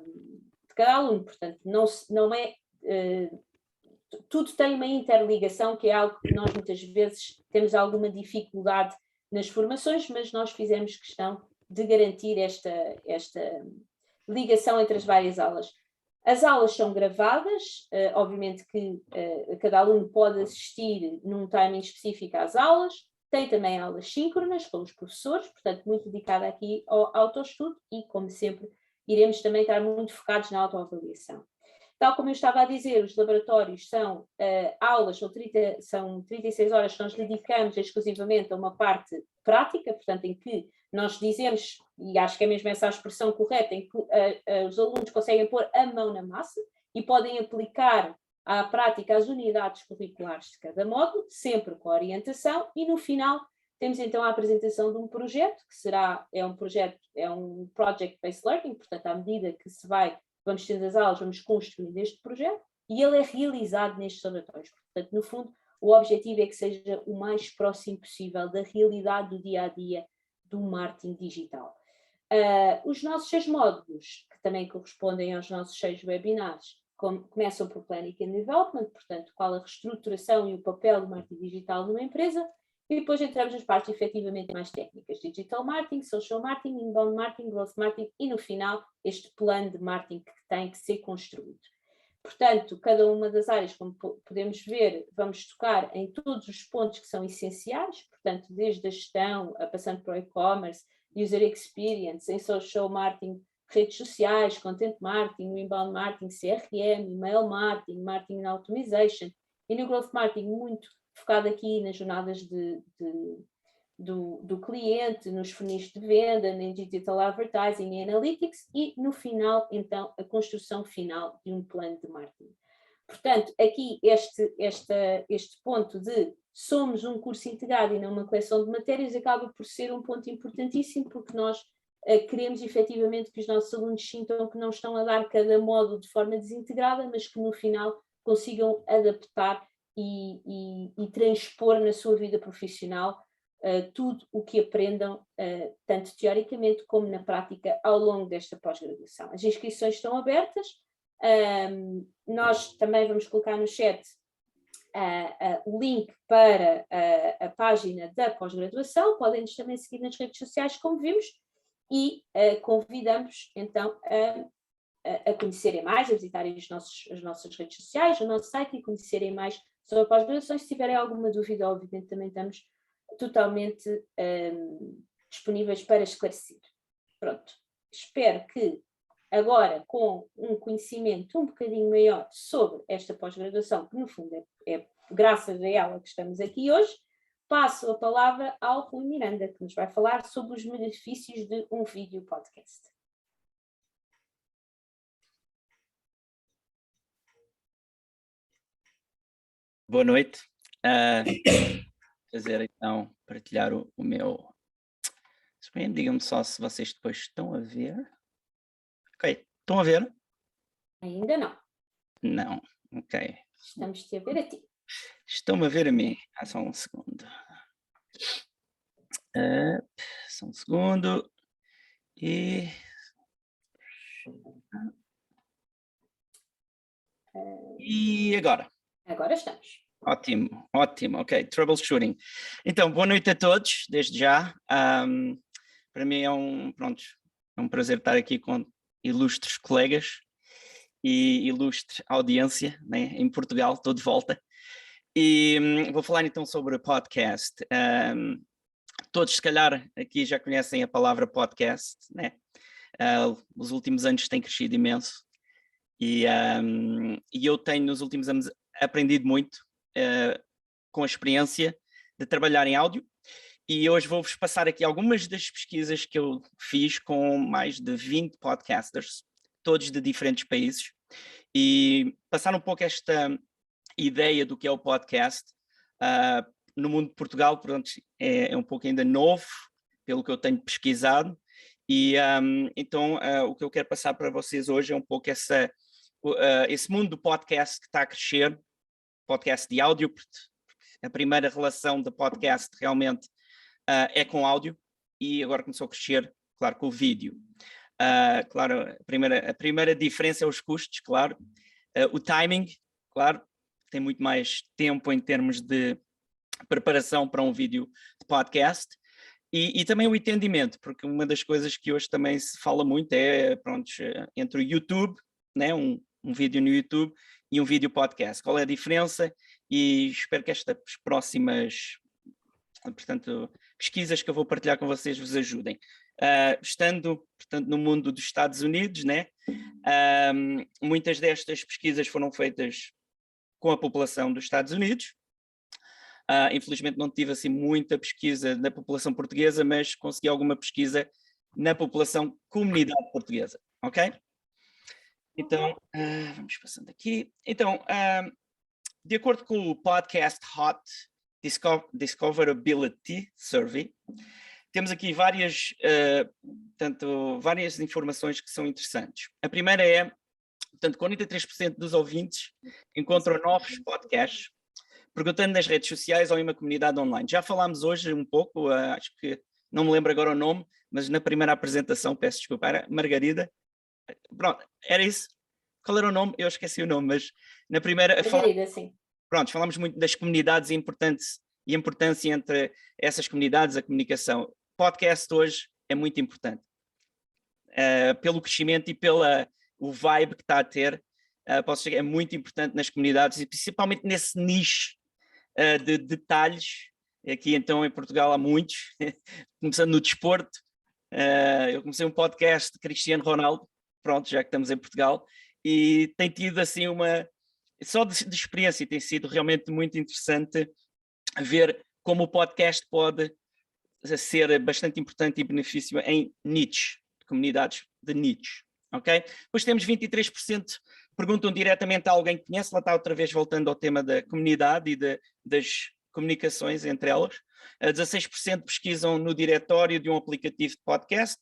aluno. Portanto, não é... tudo tem uma interligação, que é algo que nós muitas vezes temos alguma dificuldade nas formações, mas nós fizemos questão de garantir esta ligação entre as várias aulas. As aulas são gravadas, obviamente que cada aluno pode assistir num timing específico às aulas, tem também aulas síncronas com os professores, portanto muito dedicada aqui ao autoestudo e, como sempre, iremos também estar muito focados na autoavaliação. Tal como eu estava a dizer, os laboratórios são aulas, são 36 horas que nós dedicamos exclusivamente a uma parte prática, portanto em que nós dizemos, e acho que é mesmo essa a expressão correta, em que os alunos conseguem pôr a mão na massa e podem aplicar à prática as unidades curriculares de cada módulo, sempre com orientação, e no final temos então a apresentação de um projeto, que é um Project-Based Learning, portanto à medida que vamos tendo as aulas, vamos construindo este projeto, e ele é realizado nestes laboratórios. Portanto, no fundo, o objetivo é que seja o mais próximo possível da realidade do dia-a-dia do marketing digital. Os nossos 6 módulos, que também correspondem aos nossos 6 webinars, começam por Planning and Development, portanto, qual a reestruturação e o papel do marketing digital numa empresa, e depois entramos nas partes efetivamente mais técnicas, Digital Marketing, Social Marketing, Inbound Marketing, Growth Marketing e, no final, este plano de marketing que tem que ser construído. Portanto, cada uma das áreas, como podemos ver, vamos tocar em todos os pontos que são essenciais, portanto, desde a gestão, passando para o e-commerce, User Experience, em Social Marketing, redes sociais, Content Marketing, Inbound Marketing, CRM, Email Marketing, Marketing Automation, e no Growth Marketing muito focado aqui nas jornadas do cliente, nos funis de venda, em Digital Advertising e Analytics, e no final, então, a construção final de um plano de marketing. Portanto, aqui este ponto de somos um curso integrado e não uma coleção de matérias acaba por ser um ponto importantíssimo, porque nós queremos efetivamente que os nossos alunos sintam que não estão a dar cada módulo de forma desintegrada, mas que no final consigam adaptar e transpor na sua vida profissional tudo o que aprendam, tanto teoricamente como na prática, ao longo desta pós-graduação. As inscrições estão abertas, nós também vamos colocar no chat o link para a página da pós-graduação, podem-nos também seguir nas redes sociais, como vimos, e convidamos então a conhecerem mais, a visitarem as nossas redes sociais, o nosso site e conhecerem mais sobre a pós-graduação. Se tiverem alguma dúvida, obviamente também estamos totalmente disponíveis para esclarecer. Pronto, espero que agora com um conhecimento um bocadinho maior sobre esta pós-graduação, que no fundo é graças a ela que estamos aqui hoje, passo a palavra ao Rui Miranda, que nos vai falar sobre os benefícios de um vídeo podcast. Boa noite. Fazer então, partilhar o meu... Digam-me só se vocês depois estão a ver. Ok, estão a ver? Ainda não. Não, ok. Estamos-te a ver a ti. Estão-me a ver a mim. Só um segundo. Só um segundo. E agora? Agora estamos. Ótimo, ótimo, ok, troubleshooting. Então, boa noite a todos, desde já. Para mim é um prazer estar aqui com ilustres colegas e ilustre audiência, né, em Portugal, estou de volta. E vou falar então sobre o podcast. Todos, se calhar, aqui já conhecem a palavra podcast, né? Os últimos anos têm crescido imenso e eu tenho, nos últimos anos, aprendido muito com a experiência de trabalhar em áudio, e hoje vou-vos passar aqui algumas das pesquisas que eu fiz com mais de 20 podcasters, todos de diferentes países, e passar um pouco esta ideia do que é o podcast. No mundo de Portugal, portanto, é um pouco ainda novo, pelo que eu tenho pesquisado, e então o que eu quero passar para vocês hoje é um pouco esse mundo do podcast que está a crescer, podcast de áudio, porque a primeira relação de podcast realmente é com áudio, e agora começou a crescer, claro, com o vídeo. Claro, a primeira diferença é os custos, claro. O timing, claro, tem muito mais tempo em termos de preparação para um vídeo de podcast, e também o entendimento, porque uma das coisas que hoje também se fala muito é, entre o YouTube, né, um vídeo no YouTube e um vídeo podcast. Qual é a diferença? E espero que estas próximas, portanto, pesquisas que eu vou partilhar com vocês vos ajudem. Estando, portanto, no mundo dos Estados Unidos, né, muitas destas pesquisas foram feitas com a população dos Estados Unidos. Infelizmente não tive assim muita pesquisa na população portuguesa, mas consegui alguma pesquisa na população comunidade portuguesa, ok? Então, vamos passando aqui. Então, de acordo com o Podcast Hot Discoverability Survey, temos aqui várias informações que são interessantes. A primeira é, portanto, 43% dos ouvintes encontram novos podcasts perguntando nas redes sociais ou em uma comunidade online. Já falámos hoje um pouco, acho que não me lembro agora o nome, mas na primeira apresentação, peço desculpa, era Margarida. Pronto, era isso. Qual era o nome? Eu esqueci o nome, mas na primeira... Margarida, sim. Pronto, falamos muito das comunidades e a importância entre essas comunidades, a comunicação. Podcast hoje é muito importante. Pelo crescimento e o vibe que está a ter, posso dizer que é muito importante nas comunidades, e principalmente nesse nicho de detalhes. Aqui então em Portugal há muitos, começando no desporto. Eu comecei um podcast de Cristiano Ronaldo, pronto, já que estamos em Portugal, e tem tido assim só de experiência, tem sido realmente muito interessante ver como o podcast pode ser bastante importante e benefício em nichos, comunidades de nichos, ok? Depois temos 23% perguntam diretamente a alguém que conhece, lá está outra vez voltando ao tema da comunidade e das comunicações entre elas. 16% pesquisam no diretório de um aplicativo de podcast.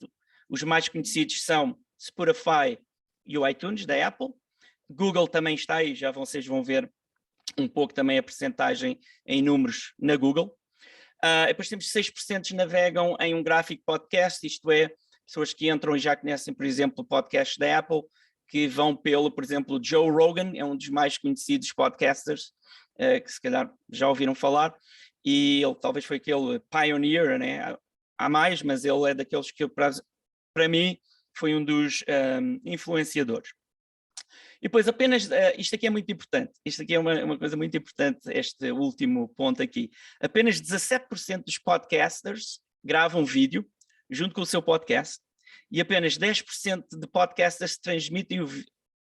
Os mais conhecidos são Spotify e o iTunes da Apple. Google também está aí, já vocês vão ver um pouco também a percentagem em números na Google. Depois temos 6% navegam em um gráfico podcast, isto é, pessoas que entram e já conhecem, por exemplo, o podcast da Apple, que vão por exemplo, Joe Rogan, é um dos mais conhecidos podcasters, que se calhar já ouviram falar, e ele talvez foi aquele pioneer, né? Há mais, mas ele é daqueles que, para mim, foi um dos influenciadores. E depois apenas, isto aqui é muito importante, isto aqui é uma coisa muito importante, este último ponto aqui. Apenas 17% dos podcasters gravam vídeo junto com o seu podcast, e apenas 10% de podcasters transmitem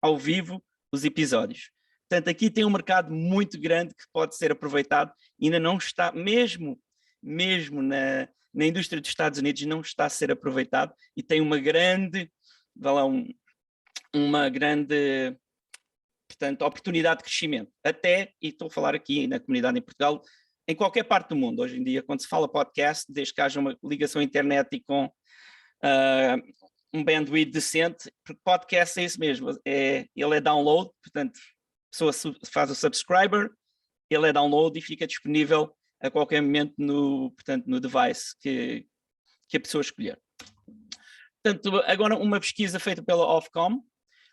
ao vivo os episódios. Portanto, aqui tem um mercado muito grande que pode ser aproveitado, ainda não está, mesmo na indústria dos Estados Unidos, não está a ser aproveitado e tem uma grande, portanto, oportunidade de crescimento. Até, e estou a falar aqui na comunidade em Portugal, em qualquer parte do mundo, hoje em dia, quando se fala podcast, desde que haja uma ligação à internet e com um bandwidth decente, porque podcast é isso mesmo, ele é download, portanto, a pessoa faz o subscriber, ele é download e fica disponível a qualquer momento no device que a pessoa escolher. Portanto, agora uma pesquisa feita pela Ofcom.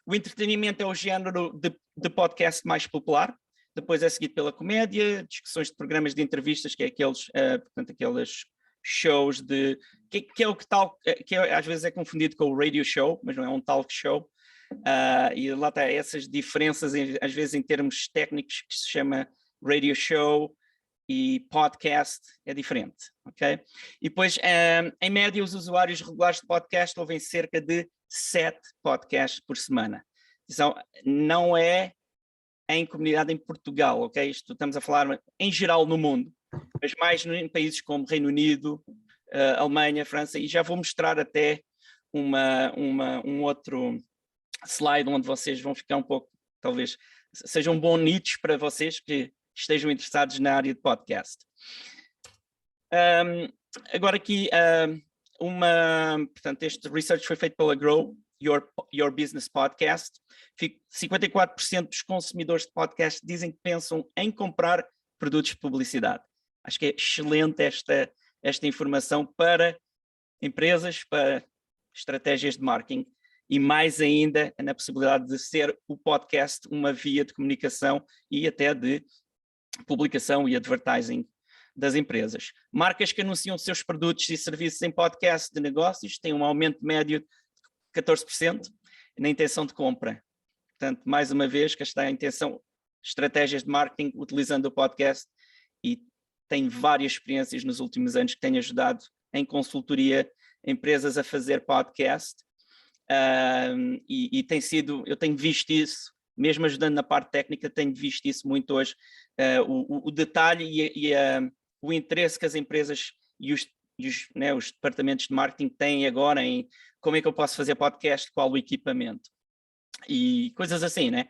O entretenimento é o género de podcast mais popular, depois é seguido pela comédia, discussões de programas de entrevistas, que é aqueles shows que é o que tal, que às vezes é confundido com o radio show, mas não é um talk show. E lá está essas diferenças, às vezes em termos técnicos, que se chama radio show e podcast, é diferente, ok? E depois, em média, os usuários regulares de podcast ouvem cerca de 7 podcasts por semana. Então, não é em comunidade em Portugal, ok? Isto estamos a falar em geral no mundo, mas mais em países como Reino Unido, Alemanha, França, e já vou mostrar até um outro slide onde vocês vão ficar um pouco, talvez seja um bom nicho para vocês que estejam interessados na área de podcast. Agora aqui, portanto, este research foi feito pela Grow Your Business Podcast. 54% dos consumidores de podcast dizem que pensam em comprar produtos de publicidade. Acho que é excelente esta informação para empresas, para estratégias de marketing, e mais ainda na possibilidade de ser o podcast uma via de comunicação e até de publicação e advertising das empresas. Marcas que anunciam seus produtos e serviços em podcast de negócios têm um aumento médio de 14% na intenção de compra. Portanto, mais uma vez, que está a intenção, estratégias de marketing utilizando o podcast, e tem várias experiências nos últimos anos que têm ajudado em consultoria empresas a fazer podcast, e tem sido, eu tenho visto isso, mesmo ajudando na parte técnica, tenho visto isso muito hoje, o detalhe e o interesse que as empresas e os departamentos de marketing têm agora em como é que eu posso fazer podcast, qual o equipamento e coisas assim, né?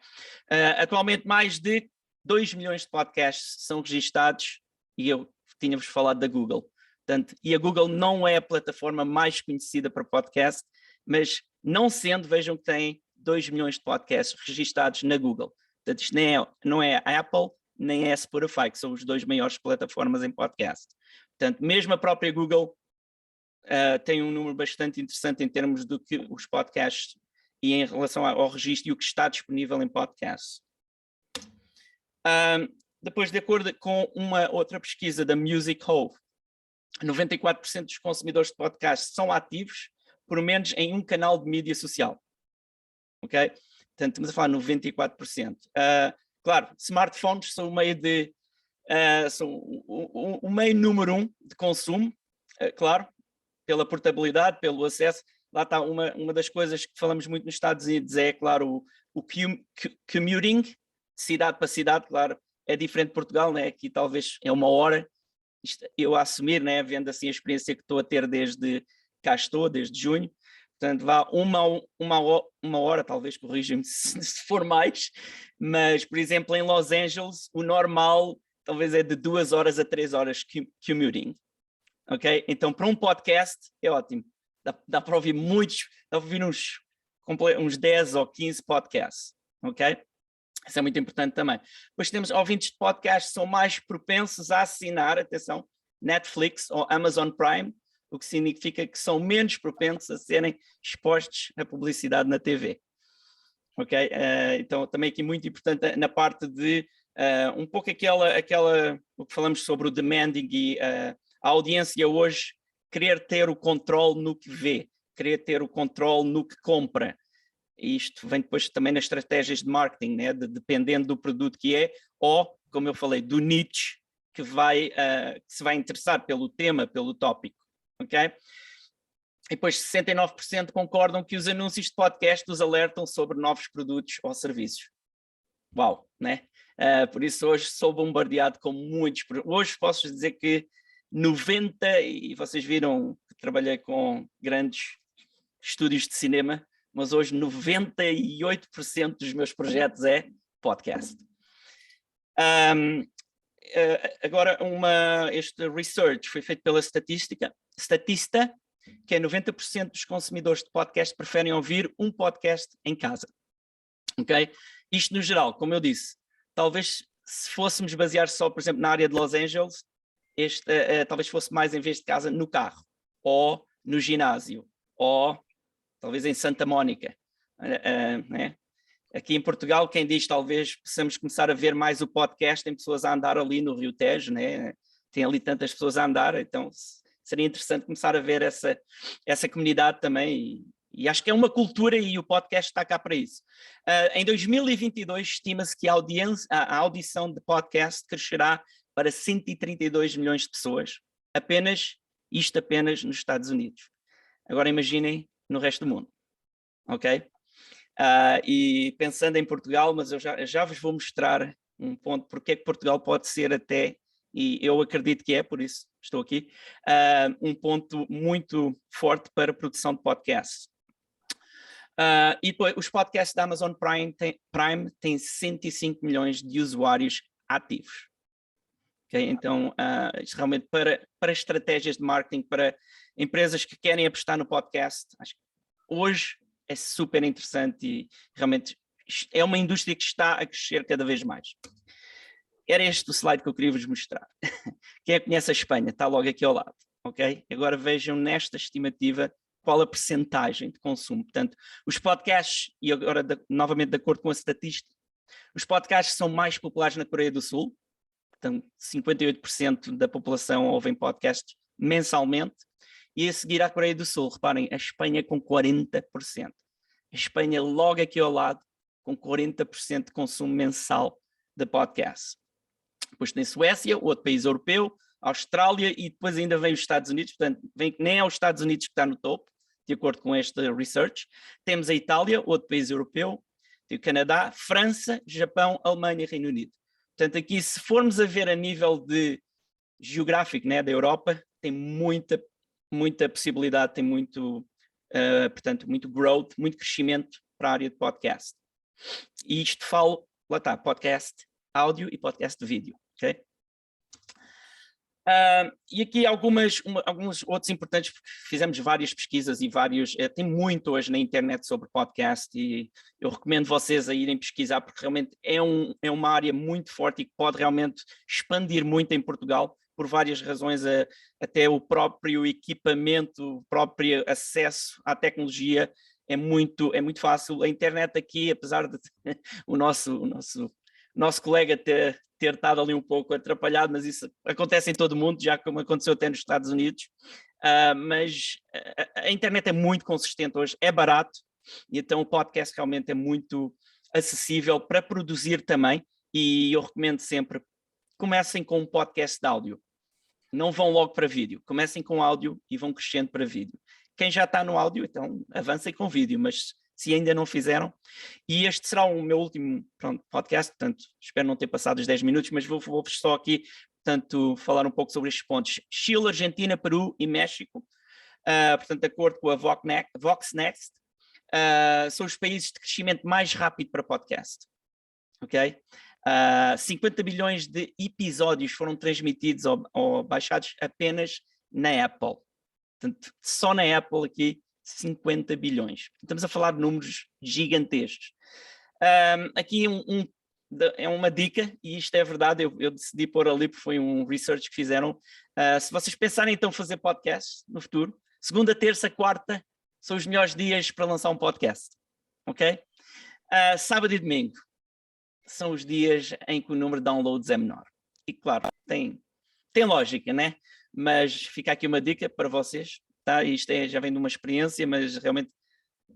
Atualmente mais de 2 milhões de podcasts são registados, e eu tinha-vos falado da Google. Portanto, e a Google não é a plataforma mais conhecida para podcast, mas não sendo, vejam que tem 2 milhões de podcasts registados na Google. Portanto, isto não é a Apple, nem é a Spotify, que são os 2 maiores plataformas em podcast. Portanto, mesmo a própria Google tem um número bastante interessante em termos do que os podcasts e em relação ao registro e o que está disponível em podcasts. Depois, de acordo com uma outra pesquisa da Music Hole, 94% dos consumidores de podcasts são ativos, por menos em um canal de mídia social. Ok? Portanto, estamos a falar 94%. Claro, smartphones são o meio são o meio número 1 de consumo, claro, pela portabilidade, pelo acesso. Lá está uma das coisas que falamos muito nos Estados Unidos, é, claro, o commuting, cidade para cidade, claro, é diferente de Portugal, né? Aqui talvez é 1 hora, eu a assumir, né? Vendo assim a experiência que estou a ter desde cá estou, desde junho, portanto vá uma hora, talvez, corrija-me se for mais, mas, por exemplo, em Los Angeles, o normal talvez é de 2 horas a 3 horas commuting, ok? Então, para um podcast é ótimo, dá para ouvir dá para ouvir uns 10 ou 15 podcasts, ok? Isso é muito importante também. Depois temos ouvintes de podcast que são mais propensos a assinar, atenção, Netflix ou Amazon Prime, o que significa que são menos propensos a serem expostos à publicidade na TV. Ok? Então, também aqui muito importante na parte de um pouco o que falamos sobre o demanding e a audiência hoje querer ter o controle no que vê, querer ter o controle no que compra. E isto vem depois também nas estratégias de marketing, né? Dependendo do produto que é, ou, como eu falei, do nicho que se vai interessar pelo tema, pelo tópico, ok? E depois 69% concordam que os anúncios de podcast os alertam sobre novos produtos ou serviços. Uau, né? Por isso hoje sou bombardeado com muitos. Hoje posso dizer que 90%, e vocês viram que trabalhei com grandes estúdios de cinema, mas hoje 98% dos meus projetos é podcast. Agora, este research foi feito pela Statista, que é 90% dos consumidores de podcast preferem ouvir um podcast em casa. Ok? Isto no geral, como eu disse, talvez se fôssemos basear só, por exemplo, na área de Los Angeles, talvez fosse mais em vez de casa no carro, ou no ginásio, ou talvez em Santa Mónica. Né? Aqui em Portugal, quem diz talvez possamos começar a ver mais o podcast, tem pessoas a andar ali no Rio Tejo, né? Tem ali tantas pessoas a andar, então seria interessante começar a ver essa comunidade também, e acho que é uma cultura e o podcast está cá para isso. Em 2022 estima-se que a audição de podcast crescerá para 132 milhões de pessoas, apenas nos Estados Unidos. Agora imaginem no resto do mundo, ok? E pensando em Portugal, mas eu já vos vou mostrar um ponto porque é que Portugal pode ser até, e eu acredito que é, por isso estou aqui, um ponto muito forte para a produção de podcasts. E depois, os podcasts da Amazon Prime têm 105 milhões de usuários ativos. Okay? Então, isto realmente para estratégias de marketing, para empresas que querem apostar no podcast, acho que hoje é super interessante e realmente é uma indústria que está a crescer cada vez mais. Era este o slide que eu queria vos mostrar. Quem é que conhece a Espanha? Está logo aqui ao lado. Okay? Agora vejam nesta estimativa qual a percentagem de consumo. Portanto, os podcasts, e agora novamente de acordo com a estatística, os podcasts são mais populares na Coreia do Sul. Portanto, 58% da população ouvem podcasts mensalmente. E a seguir à Coreia do Sul, reparem, a Espanha com 40%. A Espanha logo aqui ao lado, com 40% de consumo mensal de podcasts. Depois tem Suécia, outro país europeu, Austrália e depois ainda vem os Estados Unidos, portanto, nem é os Estados Unidos que está no topo, de acordo com este research. Temos a Itália, outro país europeu, tem o Canadá, França, Japão, Alemanha e Reino Unido. Portanto, aqui se formos a ver a nível de geográfico, né, da Europa, tem muita possibilidade, tem portanto, muito growth, muito crescimento para a área de podcast. E isto falo, lá está, podcast áudio e podcast de vídeo, ok? E aqui alguns outros importantes, porque fizemos várias pesquisas e tem muito hoje na internet sobre podcast e eu recomendo vocês a irem pesquisar porque realmente é uma área muito forte e que pode realmente expandir muito em Portugal por várias razões, até o próprio equipamento, o próprio acesso à tecnologia é muito fácil. A internet aqui, apesar de o nosso colega ter estado ali um pouco atrapalhado, mas isso acontece em todo o mundo, já como aconteceu até nos Estados Unidos, mas a internet é muito consistente hoje, é barato, e então o podcast realmente é muito acessível para produzir também, e eu recomendo sempre, comecem com um podcast de áudio, não vão logo para vídeo, comecem com áudio e vão crescendo para vídeo. Quem já está no áudio, então avancem com vídeo, mas se ainda não fizeram, e este será o meu último podcast, portanto, espero não ter passado os 10 minutos, mas vou-vos só aqui, portanto, falar um pouco sobre estes pontos. Chile, Argentina, Peru e México, portanto, de acordo com a Voxnext, são os países de crescimento mais rápido para podcast, ok? 50 bilhões de episódios foram transmitidos ou baixados apenas na Apple, portanto, só na Apple aqui, 50 bilhões. Estamos a falar de números gigantescos. Aqui é uma dica, e isto é verdade, eu decidi pôr ali porque foi um research que fizeram. Se vocês pensarem então fazer podcast no futuro, segunda, terça, quarta são os melhores dias para lançar um podcast, ok? Sábado e domingo são os dias em que o número de downloads é menor. E claro, tem lógica, né? Mas fica aqui uma dica para vocês. Tá? Isto já vem de uma experiência, mas realmente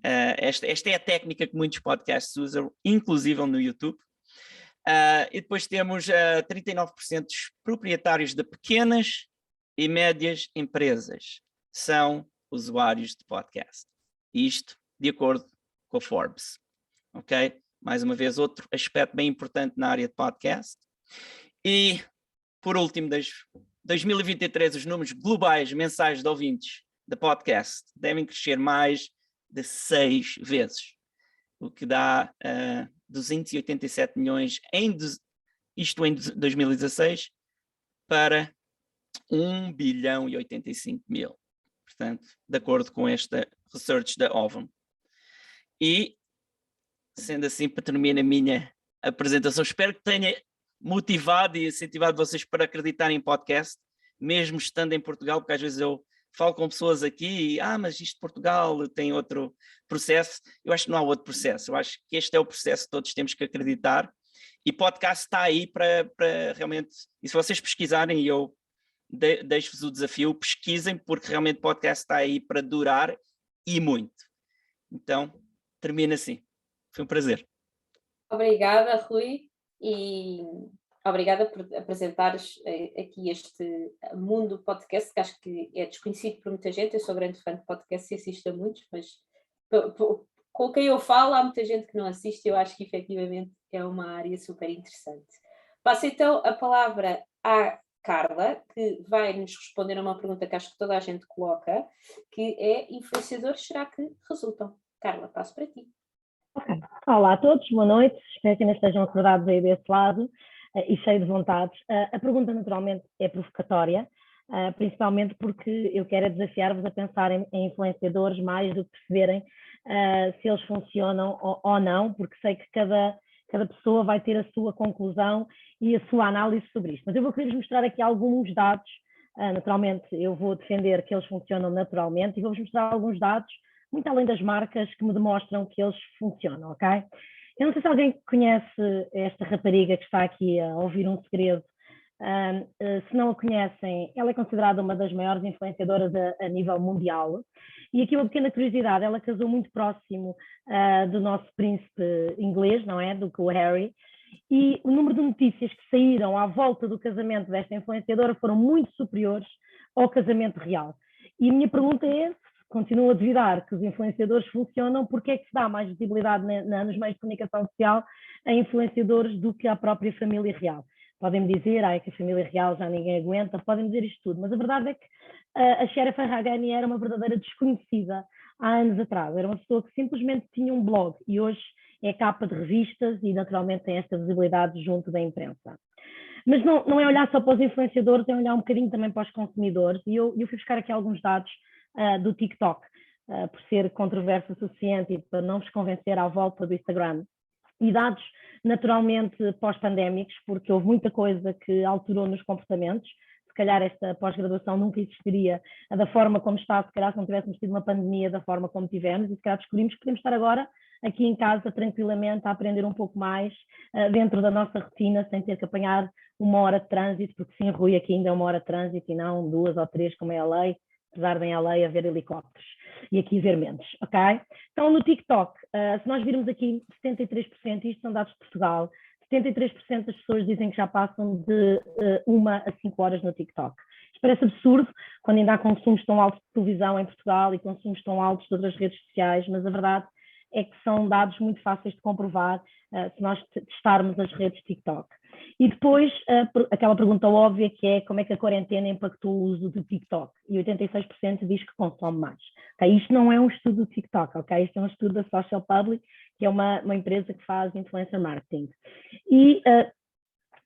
esta é a técnica que muitos podcasts usam, inclusive no YouTube. E depois temos 39% dos proprietários de pequenas e médias empresas são usuários de podcast. Isto de acordo com a Forbes. Ok? Mais uma vez, outro aspecto bem importante na área de podcast. E, por último, 2023, os números globais mensais de ouvintes de podcast devem crescer mais de 6 vezes, o que dá 287 milhões, isto em 2016, para 1 bilhão e 85 mil. Portanto, de acordo com esta research da Ovum. E, sendo assim, para terminar a minha apresentação, espero que tenha motivado e incentivado vocês para acreditarem em podcast, mesmo estando em Portugal, porque às vezes eu falo com pessoas aqui e, mas isto de Portugal tem outro processo. Eu acho que não há outro processo. Eu acho que este é o processo que todos temos que acreditar. E podcast está aí para realmente... E se vocês pesquisarem, e eu deixo-vos o desafio, pesquisem, porque realmente podcast está aí para durar e muito. Então, termina assim. Foi um prazer. Obrigada, Rui, e obrigada por apresentares aqui este mundo do podcast, que acho que é desconhecido por muita gente. Eu sou grande fã de podcast e assisto a muitos, mas com quem eu falo há muita gente que não assiste. Eu acho que efetivamente é uma área super interessante. Passo então a palavra à Carla, que vai nos responder a uma pergunta que acho que toda a gente coloca, que é: influenciadores, será que resultam? Carla, passo para ti. Okay. Olá a todos, boa noite, espero que ainda estejam acordados aí desse lado e cheios de vontades. A pergunta naturalmente é provocatória, principalmente porque eu quero desafiar-vos a pensarem em influenciadores mais do que perceberem se eles funcionam ou não, porque sei que cada pessoa vai ter a sua conclusão e a sua análise sobre isto. Mas eu vou querer-vos mostrar aqui alguns dados. Naturalmente eu vou defender que eles funcionam naturalmente e vou-vos mostrar alguns dados muito além das marcas que me demonstram que eles funcionam, ok? Eu não sei se alguém conhece esta rapariga que está aqui a ouvir um segredo. Se não a conhecem, ela é considerada uma das maiores influenciadoras a nível mundial. E aqui uma pequena curiosidade, ela casou muito próximo do nosso príncipe inglês, não é? Do que o Harry. E o número de notícias que saíram à volta do casamento desta influenciadora foram muito superiores ao casamento real. E a minha pergunta é: continuo a duvidar que os influenciadores funcionam, porque é que se dá mais visibilidade nos meios de comunicação social a influenciadores do que à própria família real? Podem-me dizer que a família real já ninguém aguenta, podem dizer isto tudo, mas a verdade é que a Sherry Farragani era uma verdadeira desconhecida há anos atrás. Era uma pessoa que simplesmente tinha um blog e hoje é capa de revistas e naturalmente tem esta visibilidade junto da imprensa. Mas não é olhar só para os influenciadores, é olhar um bocadinho também para os consumidores, e eu fui buscar aqui alguns dados do TikTok, por ser controverso o suficiente e para não vos convencer à volta do Instagram. E dados naturalmente pós-pandémicos, porque houve muita coisa que alterou nos comportamentos. Se calhar esta pós-graduação nunca existiria da forma como está, se calhar se não tivéssemos tido uma pandemia da forma como tivemos, e se calhar descobrimos que podemos estar agora aqui em casa tranquilamente a aprender um pouco mais dentro da nossa rotina, sem ter que apanhar 1 hora de trânsito, porque sim, Rui, aqui ainda é 1 hora de trânsito e não 2 ou 3 como é a lei, apesar de em LA haver helicópteros e aqui ver menos, ok? Então no TikTok, se nós virmos aqui 73%, isto são dados de Portugal, 73% das pessoas dizem que já passam de 1 a 5 horas no TikTok. Isto parece absurdo, quando ainda há consumos tão altos de televisão em Portugal e consumos tão altos de outras redes sociais, mas a verdade é que são dados muito fáceis de comprovar se nós testarmos as redes TikTok. E depois, aquela pergunta óbvia que é: como é que a quarentena impactou o uso do TikTok? E 86% diz que consome mais. Okay? Isto não é um estudo do TikTok, okay? Isto é um estudo da Social Public, que é uma empresa que faz influencer marketing. E,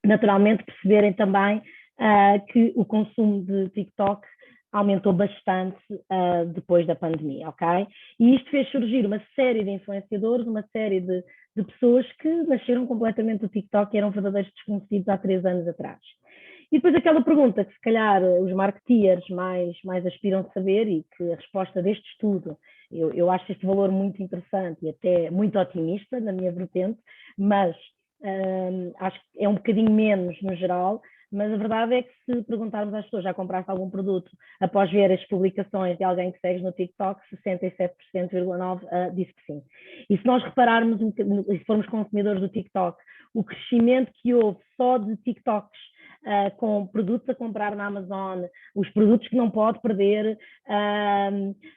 naturalmente, perceberem também que o consumo de TikTok aumentou bastante depois da pandemia, ok? E isto fez surgir uma série de influenciadores, uma série de pessoas que nasceram completamente do TikTok e eram verdadeiros desconhecidos há 3 anos atrás. E depois aquela pergunta que se calhar os marketeers mais aspiram saber, e que a resposta deste estudo, eu acho este valor muito interessante e até muito otimista na minha vertente, mas acho que é um bocadinho menos no geral. Mas a verdade é que se perguntarmos às pessoas: já compraste algum produto após ver as publicações de alguém que segues no TikTok, 67,9% disse que sim. E se nós repararmos, se formos consumidores do TikTok, o crescimento que houve só de TikToks com produtos a comprar na Amazon, os produtos que não pode perder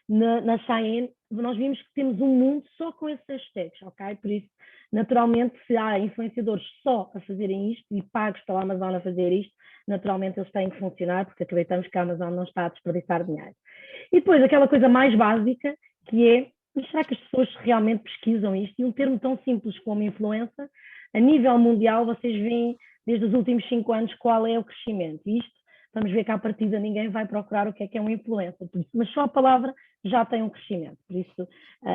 na Shein, nós vimos que temos um mundo só com esses hashtags, ok? Por isso, naturalmente, se há influenciadores só a fazerem isto e pagos pela Amazon a fazer isto, naturalmente eles têm que funcionar, porque acreditamos que a Amazon não está a desperdiçar dinheiro. E depois, aquela coisa mais básica, que é, mas será que as pessoas realmente pesquisam isto? E um termo tão simples como influencer, a nível mundial, vocês veem, desde os últimos 5 anos, qual é o crescimento. E isto, vamos ver que à partida ninguém vai procurar o que é um influencer, mas só a palavra já tem um crescimento. Por isso,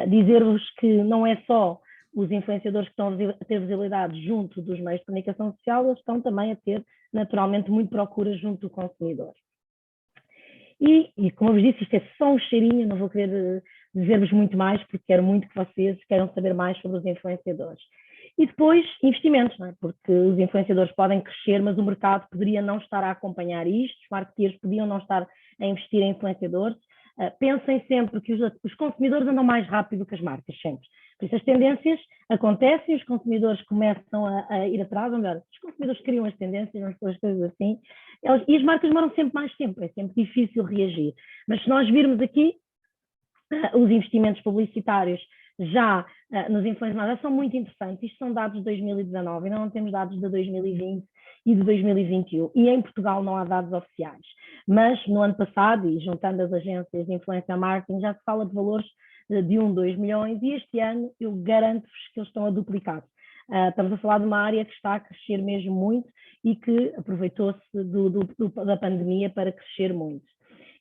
dizer-vos que não é só os influenciadores que estão a ter visibilidade junto dos meios de comunicação social, eles estão também a ter, naturalmente, muito procura junto do consumidor. E como eu vos disse, isto é só um cheirinho, não vou querer dizer-vos muito mais, porque quero muito que vocês queiram saber mais sobre os influenciadores. E depois, investimentos, não é? Porque os influenciadores podem crescer, mas o mercado poderia não estar a acompanhar isto, os marketeers podiam não estar a investir em influenciadores. Pensem sempre que os consumidores andam mais rápido que as marcas, sempre. Por isso as tendências acontecem, os consumidores começam a ir atrás, ou melhor, os consumidores criam as tendências, as coisas assim, e as marcas demoram sempre mais tempo, é sempre difícil reagir. Mas se nós virmos aqui, os investimentos publicitários já nos influenciadores são muito interessantes. Isto são dados de 2019, ainda não temos dados de 2020 e de 2021. E em Portugal não há dados oficiais. Mas no ano passado, e juntando as agências de influência marketing, já se fala de valores de 2 milhões, e este ano eu garanto-vos que eles estão a duplicar. Estamos a falar de uma área que está a crescer mesmo muito e que aproveitou-se da pandemia para crescer muito.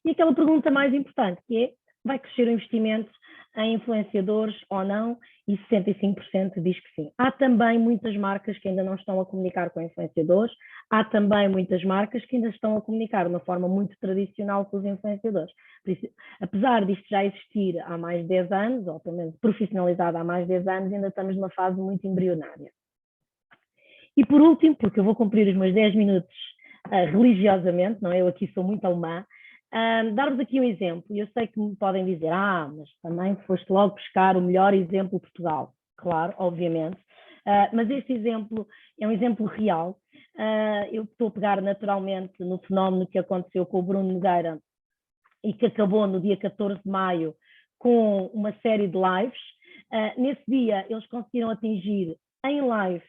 E aquela pergunta mais importante, que é, vai crescer o investimento em influenciadores ou não? E 65% diz que sim. Há também muitas marcas que ainda não estão a comunicar com influenciadores, há também muitas marcas que ainda estão a comunicar de uma forma muito tradicional com os influenciadores. Por isso, apesar disto já existir há mais de 10 anos, ou pelo menos profissionalizado há mais de 10 anos, ainda estamos numa fase muito embrionária. E por último, porque eu vou cumprir os meus 10 minutos religiosamente, não é? Eu aqui sou muito alemã, dar-vos aqui um exemplo. Eu sei que me podem dizer, mas também foste logo buscar o melhor exemplo de Portugal. Claro, obviamente. Mas este exemplo é um exemplo real. Eu estou a pegar naturalmente no fenómeno que aconteceu com o Bruno Nogueira e que acabou no dia 14 de maio com uma série de lives. Nesse dia, eles conseguiram atingir em live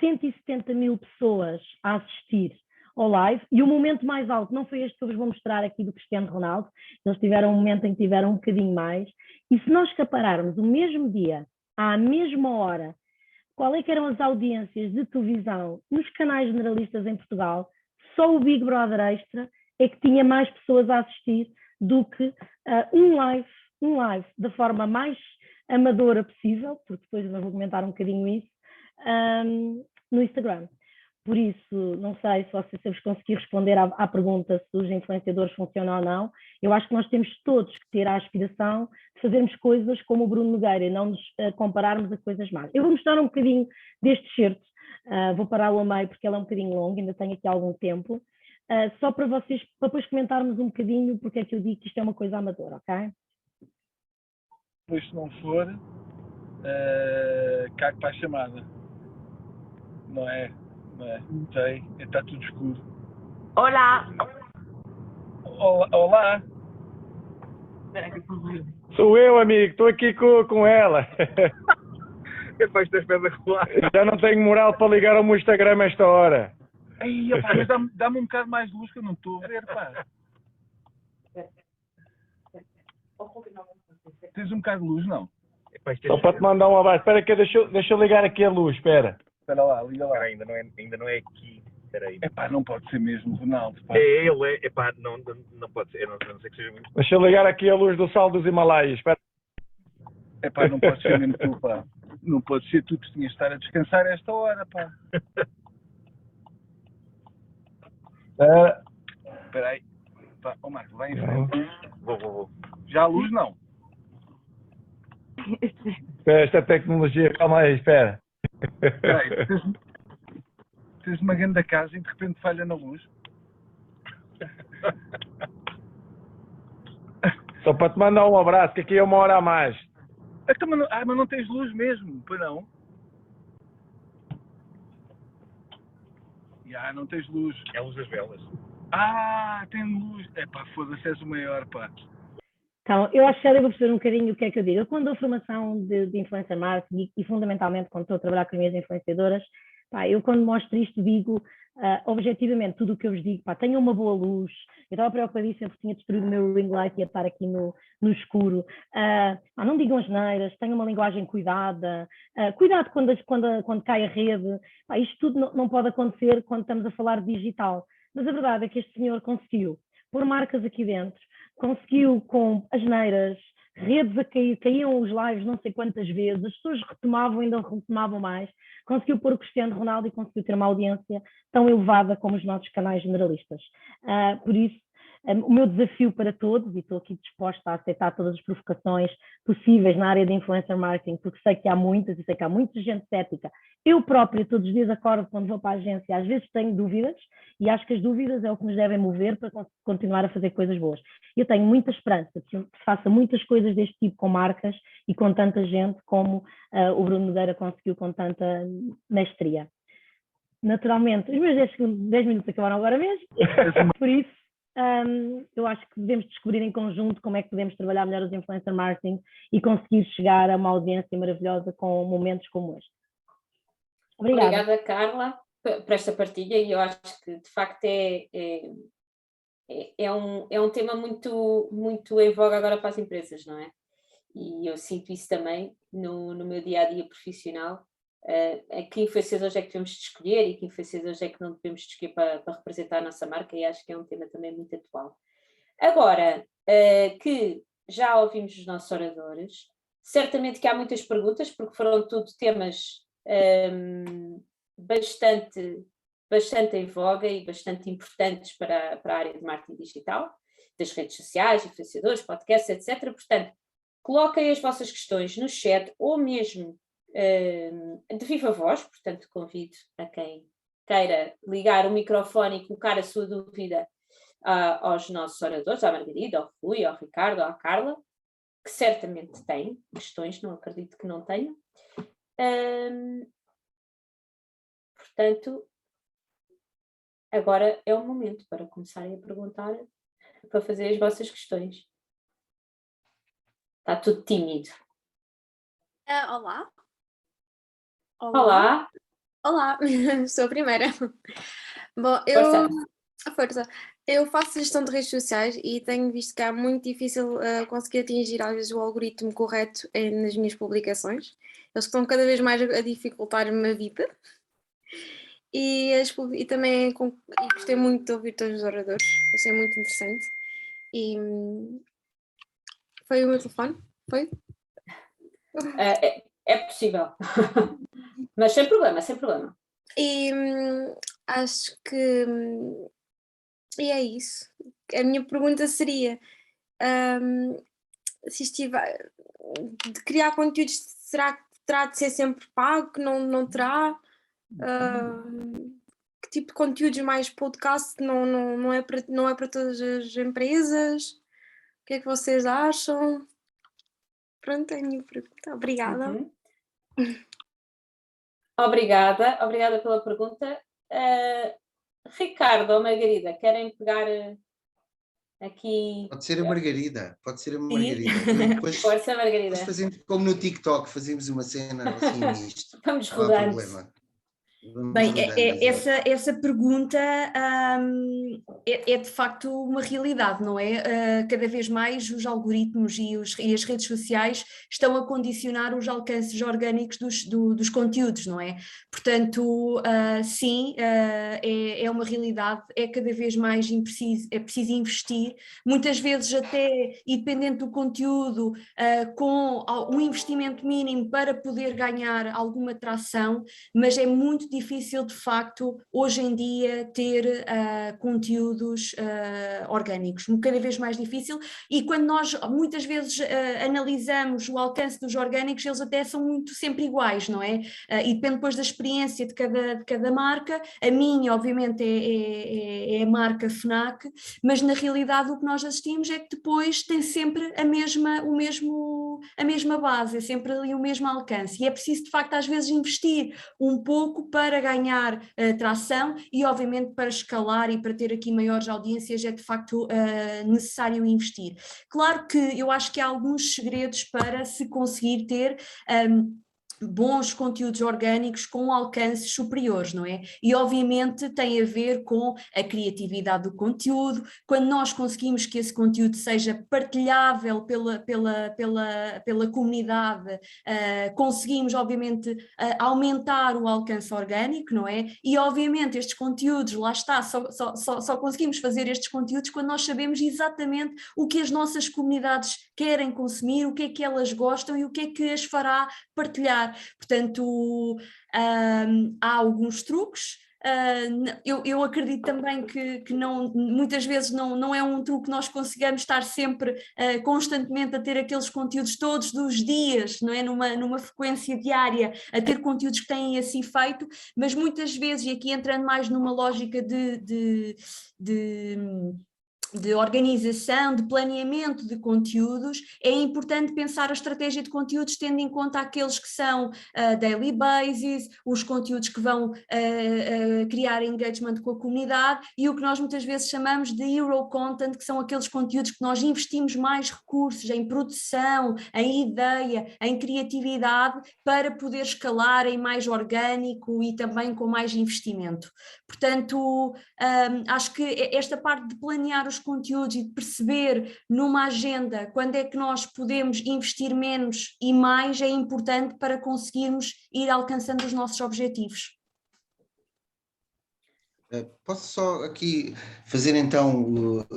170 mil pessoas a assistir ao live, e o momento mais alto não foi este que eu vos vou mostrar aqui do Cristiano Ronaldo, eles tiveram um momento em que tiveram um bocadinho mais, e se nós compararmos o mesmo dia, à mesma hora, qual é que eram as audiências de televisão nos canais generalistas em Portugal, só o Big Brother Extra é que tinha mais pessoas a assistir do que um live da forma mais amadora possível, porque depois eu vou comentar um bocadinho isso, no Instagram. Por isso, não sei se vocês conseguiram responder à pergunta se os influenciadores funcionam ou não. Eu acho que nós temos todos que ter a aspiração de fazermos coisas como o Bruno Nogueira e não nos compararmos a coisas más. Eu vou mostrar um bocadinho deste certo, vou pará-lo a meio porque ele é um bocadinho longo, ainda tenho aqui algum tempo, só para vocês, para depois comentarmos um bocadinho porque é que eu digo que isto é uma coisa amadora, ok? Pois se não for, cago para a chamada. Não é? Sei, está tudo escuro. Olá! Olá! Sou eu, amigo, estou aqui com ela. Epá, isto é espetacular. Já não tenho moral para ligar ao meu Instagram a esta hora. Ai, opa, mas dá-me um bocado mais de luz que eu não estou a ver, pá. Tens um bocado de luz, não? Epá, só para te mandar um abraço. Espera que deixa eu ligar aqui a luz, espera. Espera lá, liga lá. Ainda não é aqui. Espera aí. Epá, não pode ser mesmo, Ronaldo. Pá. É ele, epá, não pode ser, não sei que seja muito. Deixa eu ligar aqui a luz do sal dos Himalaias, espera. Epá, não pode ser mesmo tu, pá. Não pode ser tu que tinhas de estar a descansar a esta hora, pá. Espera aí. Pá, Marco, vai em frente. Vou. Já a luz, não? Espera, esta tecnologia, calma aí, espera. Espera aí, tens uma grande casa e de repente falha na luz. Só para te mandar um abraço, que aqui é 1 hora a mais. Mas não tens luz mesmo, pois não? Não tens luz. É a luz das velas. Tem luz. Epá, foda-se, és o maior, pá. Então, eu acho que já devo perceber um bocadinho o que é que eu digo. Eu, quando dou formação de influencer marketing e fundamentalmente quando estou a trabalhar com as minhas influenciadoras, eu quando mostro isto digo objetivamente tudo o que eu vos digo, tenham uma boa luz. Eu estava preocupadíssima porque tinha destruído o meu ring light e ia estar aqui no escuro. Não digam asneiras, tenham uma linguagem cuidada, cuidado quando cai a rede. Isto tudo não pode acontecer quando estamos a falar de digital. Mas a verdade é que este senhor conseguiu pôr marcas aqui dentro, conseguiu com asneiras, redes a cair, caíam os lives não sei quantas vezes, as pessoas retomavam, ainda retomavam mais, conseguiu pôr o Cristiano Ronaldo e conseguiu ter uma audiência tão elevada como os nossos canais generalistas. Por isso, o meu desafio para todos, e estou aqui disposta a aceitar todas as provocações possíveis na área de influencer marketing, porque sei que há muitas e sei que há muita gente cética. Eu própria todos os dias acordo quando vou para a agência, às vezes tenho dúvidas e acho que as dúvidas é o que nos devem mover para continuar a fazer coisas boas. Eu tenho muita esperança que se faça muitas coisas deste tipo com marcas e com tanta gente como o Bruno Nogueira conseguiu com tanta mestria. Naturalmente, os meus 10 minutos acabaram agora mesmo, por isso eu acho que devemos descobrir em conjunto como é que podemos trabalhar melhor os influencer marketing e conseguir chegar a uma audiência maravilhosa com momentos como este. Obrigada, Carla, por esta partilha, e eu acho que de facto é um tema muito, muito em voga agora para as empresas, não é? E eu sinto isso também no meu dia-a-dia profissional, que influenciadores é que devemos escolher e que influenciadores é que não devemos escolher para representar a nossa marca, e acho que é um tema também muito atual. Agora, que já ouvimos os nossos oradores, certamente que há muitas perguntas, porque foram tudo temas bastante em voga e bastante importantes para a área de marketing digital, das redes sociais, influenciadores, podcasts, etc. Portanto, coloquem as vossas questões no chat ou mesmo de viva voz, portanto convido a quem queira ligar o microfone e colocar a sua dúvida aos nossos oradores, à Margarida, ao Rui, ao Ricardo, à Carla, que certamente têm questões, não acredito que não tenham. Portanto, agora é o momento para começarem a perguntar, para fazer as vossas questões. Está tudo tímido. Olá. Olá. Olá, sou a primeira. Bom, Força. Eu faço gestão de redes sociais e tenho visto que é muito difícil conseguir atingir às vezes o algoritmo correto nas minhas publicações. Eles estão cada vez mais a dificultar-me a vida. E também gostei muito de ouvir todos os oradores, achei muito interessante. E foi o meu telefone? Foi? É possível, mas sem problema. E acho que e é isso. A minha pergunta seria se estiver de criar conteúdos, será que terá de ser sempre pago? Não terá? Que tipo de conteúdos, mais podcast, não é para todas as empresas? O que é que vocês acham? Pronto, é a minha pergunta. Obrigada. Uhum. Obrigada pela pergunta. Ricardo ou Margarida, querem pegar aqui? Pode ser a Margarida. Depois, força, Margarida. Depois fazemos como no TikTok, fazemos uma cena assim nisto. Vamos rodando. Não há problema. Bem, essa pergunta é de facto uma realidade, não é? Cada vez mais os algoritmos e as redes sociais estão a condicionar os alcances orgânicos dos conteúdos, não é? Portanto, sim, é uma realidade, é cada vez mais é preciso investir, muitas vezes até, e dependendo do conteúdo, com um investimento mínimo para poder ganhar alguma tração, mas é muito difícil de facto hoje em dia ter conteúdos orgânicos, cada vez mais difícil, e quando nós muitas vezes analisamos o alcance dos orgânicos, eles até são muito sempre iguais, não é? E depende depois da experiência de cada marca. A minha obviamente é a marca FNAC, mas na realidade o que nós assistimos é que depois tem sempre o mesmo a mesma base, é sempre ali o mesmo alcance, e é preciso de facto às vezes investir um pouco para ganhar tração e obviamente para escalar e para ter aqui maiores audiências é de facto necessário investir. Claro que eu acho que há alguns segredos para se conseguir ter bons conteúdos orgânicos com alcances superiores, não é? E obviamente tem a ver com a criatividade do conteúdo, quando nós conseguimos que esse conteúdo seja partilhável pela comunidade, conseguimos obviamente aumentar o alcance orgânico, não é? E obviamente estes conteúdos, lá está, só conseguimos fazer estes conteúdos quando nós sabemos exatamente o que as nossas comunidades querem consumir, o que é que elas gostam e o que é que as fará partilhar. Portanto, há alguns truques. Eu acredito também que não, muitas vezes não é um truque que nós consigamos estar sempre constantemente a ter aqueles conteúdos todos os dias, não é? Numa frequência diária, a ter conteúdos que têm esse efeito, mas muitas vezes, e aqui entrando mais numa lógica de organização, de planeamento de conteúdos, é importante pensar a estratégia de conteúdos tendo em conta aqueles que são daily basis, os conteúdos que vão criar engagement com a comunidade e o que nós muitas vezes chamamos de hero content, que são aqueles conteúdos que nós investimos mais recursos em produção, em ideia, em criatividade, para poder escalar em mais orgânico e também com mais investimento. Portanto, acho que esta parte de planear os conteúdos e de perceber numa agenda quando é que nós podemos investir menos e mais é importante para conseguirmos ir alcançando os nossos objetivos. Posso só aqui fazer então,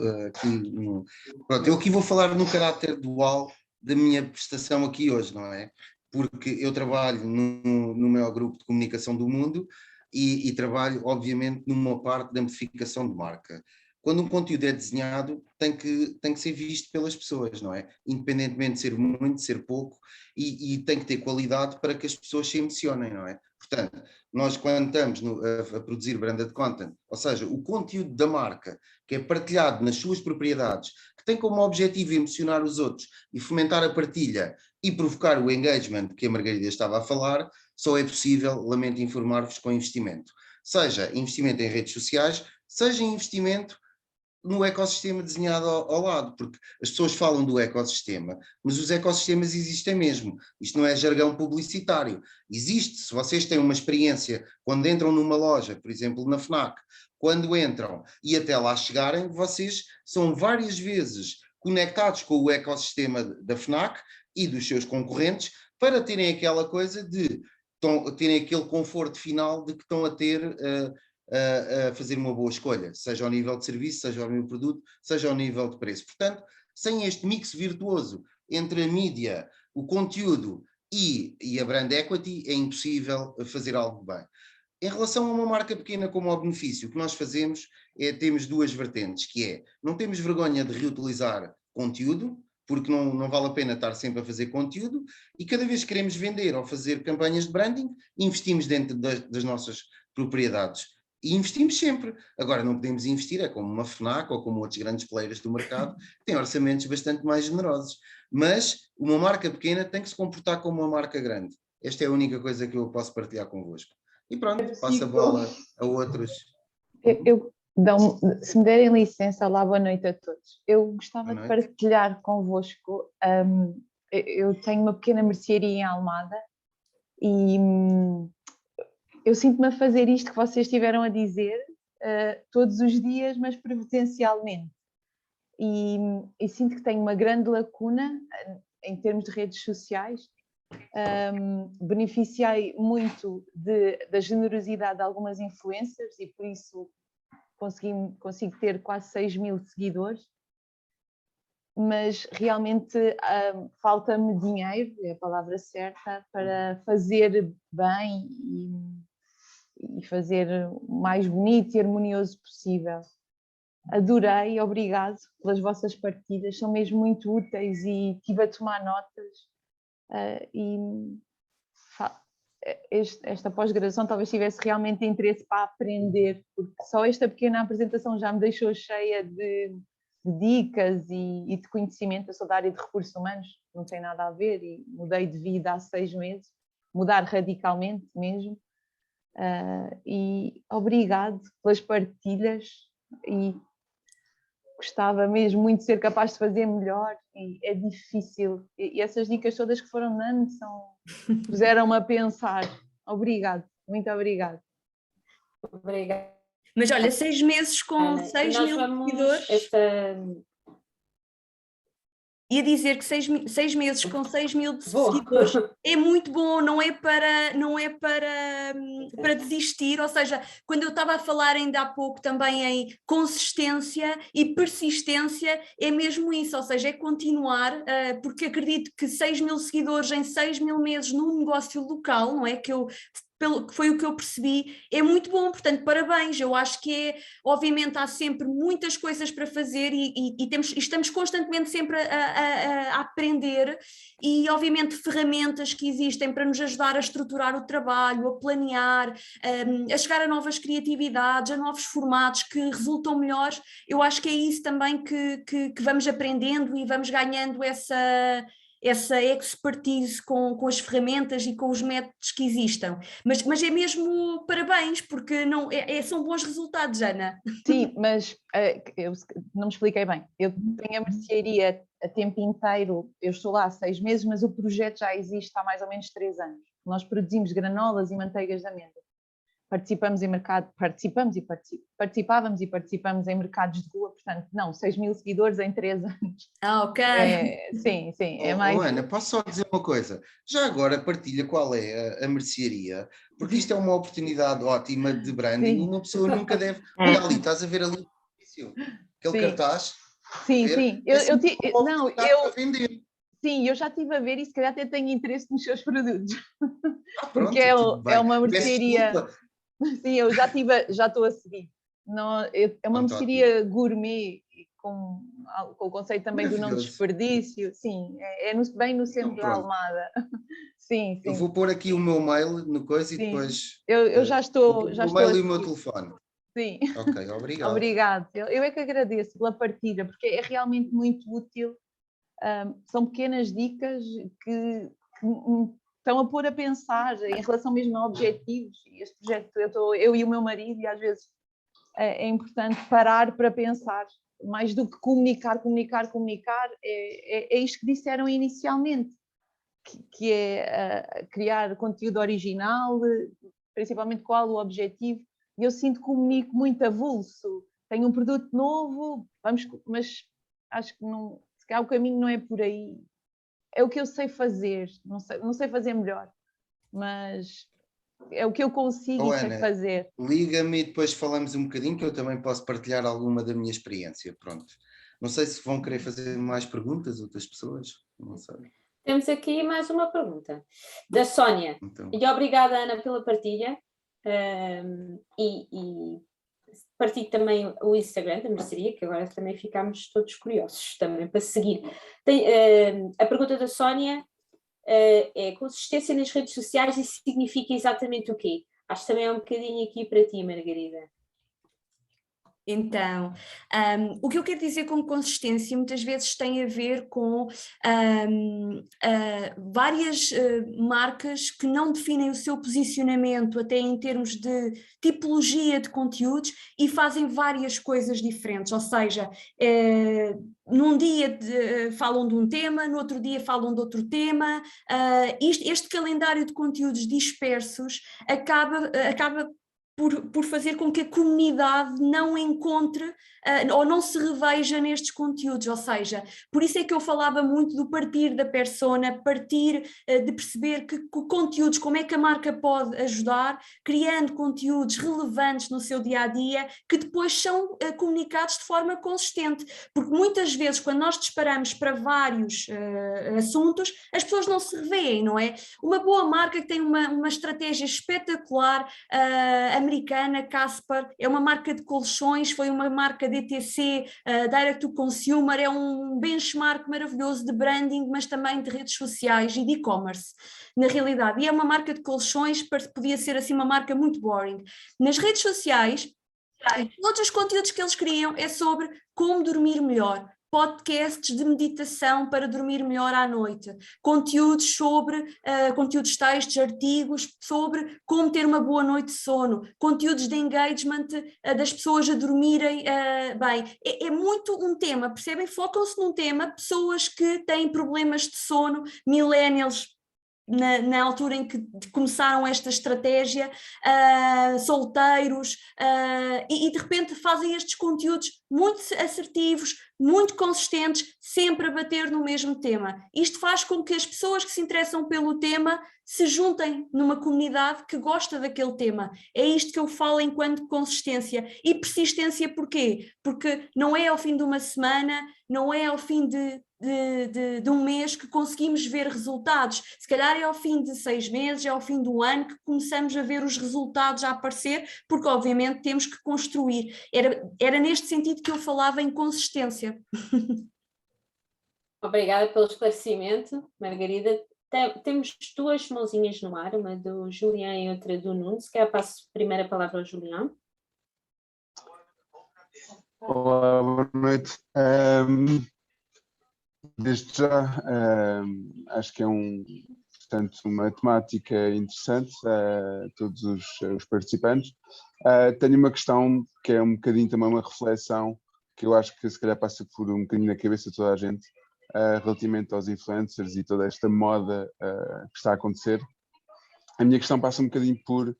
pronto, eu aqui vou falar no caráter dual da minha prestação aqui hoje, não é? Porque eu trabalho no maior grupo de comunicação do mundo e trabalho obviamente numa parte da amplificação de marca. Quando um conteúdo é desenhado, tem que ser visto pelas pessoas, não é? Independentemente de ser muito, de ser pouco, e tem que ter qualidade para que as pessoas se emocionem, não é? Portanto, nós quando estamos a produzir branded content, ou seja, o conteúdo da marca, que é partilhado nas suas propriedades, que tem como objetivo emocionar os outros e fomentar a partilha e provocar o engagement que a Margarida estava a falar, só é possível, lamento informar-vos, com investimento. Seja investimento em redes sociais, seja investimento no ecossistema desenhado ao lado, porque as pessoas falam do ecossistema, mas os ecossistemas existem mesmo. Isto não é jargão publicitário. Existe, se vocês têm uma experiência, quando entram numa loja, por exemplo, na FNAC, quando entram e até lá chegarem, vocês são várias vezes conectados com o ecossistema da FNAC e dos seus concorrentes para terem aquela coisa de terem aquele conforto final de que estão a ter a fazer uma boa escolha, seja ao nível de serviço, seja ao nível de produto, seja ao nível de preço. Portanto, sem este mix virtuoso entre a mídia, o conteúdo e a brand equity, é impossível fazer algo bem. Em relação a uma marca pequena como ao benefício, o que nós fazemos é, temos duas vertentes, que é, não temos vergonha de reutilizar conteúdo, porque não vale a pena estar sempre a fazer conteúdo, e cada vez que queremos vender ou fazer campanhas de branding, investimos dentro das nossas propriedades. E investimos sempre. Agora não podemos investir, é como uma FNAC ou como outros grandes players do mercado, que têm orçamentos bastante mais generosos. Mas uma marca pequena tem que se comportar como uma marca grande. Esta é a única coisa que eu posso partilhar convosco. E pronto, passo a bola a outros. Se me derem licença, olá, boa noite a todos. Eu gostava de partilhar convosco, eu tenho uma pequena mercearia em Almada e eu sinto-me a fazer isto que vocês estiveram a dizer todos os dias, mas presencialmente. E sinto que tenho uma grande lacuna em termos de redes sociais. Beneficiei muito da generosidade de algumas influencers e por isso consigo ter quase 6.000 seguidores, mas realmente falta-me dinheiro, é a palavra certa, para fazer bem e fazer o mais bonito e harmonioso possível. Adorei, obrigado pelas vossas partilhas, são mesmo muito úteis e estive a tomar notas. Esta pós-graduação talvez tivesse realmente interesse para aprender, porque só esta pequena apresentação já me deixou cheia de dicas e de conhecimento. Eu sou da área de recursos humanos, não tem nada a ver, e mudei de vida há 6 meses, mudar radicalmente mesmo. E obrigado pelas partilhas, e gostava mesmo muito de ser capaz de fazer melhor, e é difícil. E essas dicas todas que foram dando puseram-me a pensar. Obrigado, muito obrigado. Obrigada. Mas olha, 6 meses com 6 mil seguidores. Ia dizer que 6 meses com 6 mil seguidores é muito bom, não é para desistir. Ou seja, quando eu estava a falar ainda há pouco também em consistência e persistência, é mesmo isso, ou seja, é continuar, porque acredito que 6 mil seguidores em 6 mil meses num negócio local, não é? Que foi o que eu percebi, é muito bom, portanto, parabéns. Eu acho que obviamente há sempre muitas coisas para fazer e estamos constantemente sempre a aprender, e obviamente ferramentas que existem para nos ajudar a estruturar o trabalho, a planear, a chegar a novas criatividades, a novos formatos que resultam melhores. Eu acho que é isso também que vamos aprendendo e vamos ganhando essa expertise com as ferramentas e com os métodos que existam. Mas é mesmo parabéns, porque são bons resultados, Ana. Sim, mas eu não me expliquei bem. Eu tenho a mercearia a tempo inteiro, eu estou lá há 6 meses, mas o projeto já existe há mais ou menos 3 anos. Nós produzimos granolas e manteigas de amêndoa. Participávamos e participamos em mercados de rua, portanto, 6 mil seguidores em 3 anos. Ok. Sim, é mais... Ana, posso só dizer uma coisa? Já agora partilha qual é a mercearia, porque isto é uma oportunidade ótima de branding. Sim. Uma pessoa nunca deve... Olha ali, estás a ver ali aquele cartaz? Sim. Sim, eu já estive a ver e se calhar até tenho interesse nos seus produtos. Pronto, porque é uma mercearia... Sim, eu já estou a seguir. Não, é uma mercearia gourmet, com o conceito também do não desperdício. Sim, bem no centro da Almada. Sim. Eu vou pôr aqui o meu mail no coisa e depois... Eu já estou... O mail e o meu telefone. Sim. Ok, obrigado. Obrigado. Eu é que agradeço pela partilha, porque é realmente muito útil. São pequenas dicas que estão a pôr a pensar em relação mesmo a objetivos. E este projeto, eu e o meu marido, e às vezes é importante parar para pensar, mais do que comunicar, é isto que disseram inicialmente, que é criar conteúdo original, principalmente qual o objetivo. E eu sinto que comunico muito avulso. Tenho um produto novo, mas acho que não, se calhar o caminho não é por aí. É o que eu sei fazer, não sei fazer melhor, mas é o que eu consigo e sei fazer. Liga-me e depois falamos um bocadinho, que eu também posso partilhar alguma da minha experiência. Pronto. Não sei se vão querer fazer mais perguntas, outras pessoas, não sei. Temos aqui mais uma pergunta, da Sónia. Então. E obrigada, Ana, pela partilha. E partilho também o Instagram da mercearia, que agora também ficámos todos curiosos também para seguir. A pergunta da Sónia é: consistência nas redes sociais, isso significa exatamente o quê? Acho que também é um bocadinho aqui para ti, Margarida. Então, o que eu quero dizer com consistência muitas vezes tem a ver com várias marcas que não definem o seu posicionamento até em termos de tipologia de conteúdos e fazem várias coisas diferentes, ou seja, num dia falam de um tema, no outro dia falam de outro tema. Este calendário de conteúdos dispersos acaba por fazer com que a comunidade não encontre ou não se reveja nestes conteúdos, ou seja, por isso é que eu falava muito do partir da persona, partir de perceber que conteúdos, como é que a marca pode ajudar, criando conteúdos relevantes no seu dia-a-dia, que depois são comunicados de forma consistente, porque muitas vezes quando nós disparamos para vários assuntos, as pessoas não se revêem, não é? Uma boa marca que tem uma estratégia espetacular, americana, Casper, é uma marca de colchões, foi uma marca DTC, Direct to Consumer, é um benchmark maravilhoso de branding, mas também de redes sociais e de e-commerce, na realidade. E é uma marca de colchões, podia ser assim uma marca muito boring. Nas redes sociais, Todos os conteúdos que eles criam é sobre como dormir melhor. Podcasts de meditação para dormir melhor à noite, conteúdos sobre, conteúdos textos, artigos sobre como ter uma boa noite de sono, conteúdos de engagement das pessoas a dormirem bem. É muito um tema, percebem? Focam-se num tema, pessoas que têm problemas de sono, millennials, na altura em que começaram esta estratégia, solteiros, e de repente fazem estes conteúdos muito assertivos, muito consistentes, sempre a bater no mesmo tema. Isto faz com que as pessoas que se interessam pelo tema se juntem numa comunidade que gosta daquele tema. É isto que eu falo enquanto consistência. E persistência porquê? Porque não é ao fim de uma semana, não é ao fim de um mês que conseguimos ver resultados. Se calhar é ao fim de 6 meses, é ao fim de um ano que começamos a ver os resultados a aparecer, porque obviamente temos que construir. Era neste sentido que eu falava em consistência. Obrigada pelo esclarecimento, Margarida. Temos 2 mãozinhas no ar, uma do Julián e outra do Nuno. Se quer passo a primeira palavra ao Julián. Olá, boa noite. Desde já, acho que é portanto, uma temática interessante a todos os participantes. Tenho uma questão que é um bocadinho também uma reflexão que eu acho que se calhar passa por um bocadinho na cabeça de toda a gente, relativamente aos influencers e toda esta moda que está a acontecer. A minha questão passa um bocadinho por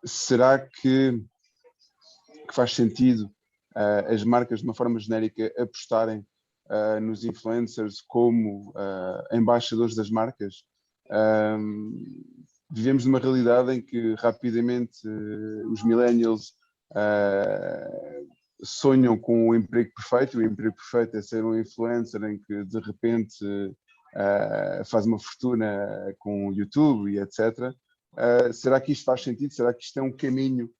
será que faz sentido as marcas, de uma forma genérica, apostarem nos influencers como embaixadores das marcas? Vivemos numa realidade em que rapidamente os millennials sonham com o emprego perfeito. O emprego perfeito é ser um influencer em que de repente faz uma fortuna com o YouTube e etc. Será que isto faz sentido? Será que isto é um caminho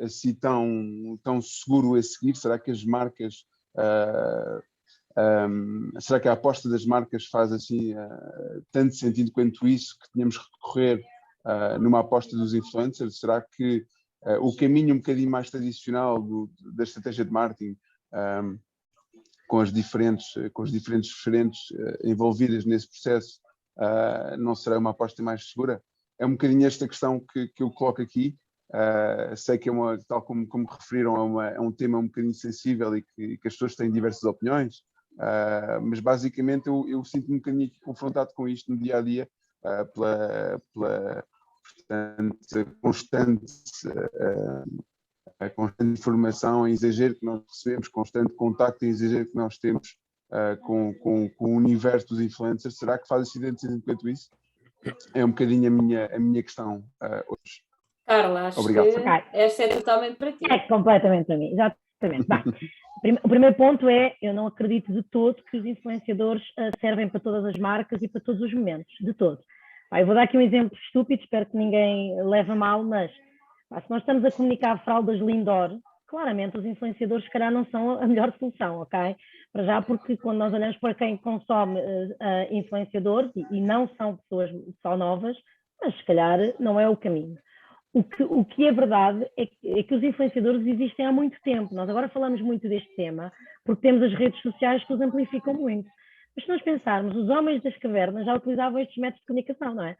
assim tão seguro a seguir? Será que as marcas, será que a aposta das marcas faz assim tanto sentido quanto isso, que tínhamos que recorrer numa aposta dos influencers? Será que o caminho um bocadinho mais tradicional da estratégia de marketing, com as diferentes referentes envolvidas nesse processo, não será uma aposta mais segura? É um bocadinho esta questão que eu coloco aqui. Sei que tal como referiram, é um tema um bocadinho sensível e que as pessoas têm diversas opiniões, mas basicamente eu sinto-me um bocadinho confrontado com isto no dia a dia, pela constante informação em exagero que nós recebemos, constante contacto em exagero que nós temos com o universo dos influencers. Será que faz sentido quanto isso? É um bocadinho a minha questão hoje. Carla, acho que esta é totalmente para ti. É completamente para mim, exatamente. Bem, o primeiro ponto é, eu não acredito de todo que os influenciadores servem para todas as marcas e para todos os momentos, de todo. Eu vou dar aqui um exemplo estúpido, espero que ninguém leve a mal, mas se nós estamos a comunicar fraldas Lindor, claramente os influenciadores se calhar não são a melhor solução, ok? Para já, porque quando nós olhamos para quem consome influenciadores, e não são pessoas só novas, mas se calhar não é o caminho. O que é verdade é que os influenciadores existem há muito tempo. Nós agora falamos muito deste tema porque temos as redes sociais que os amplificam muito. Mas se nós pensarmos, os homens das cavernas já utilizavam estes métodos de comunicação, não é?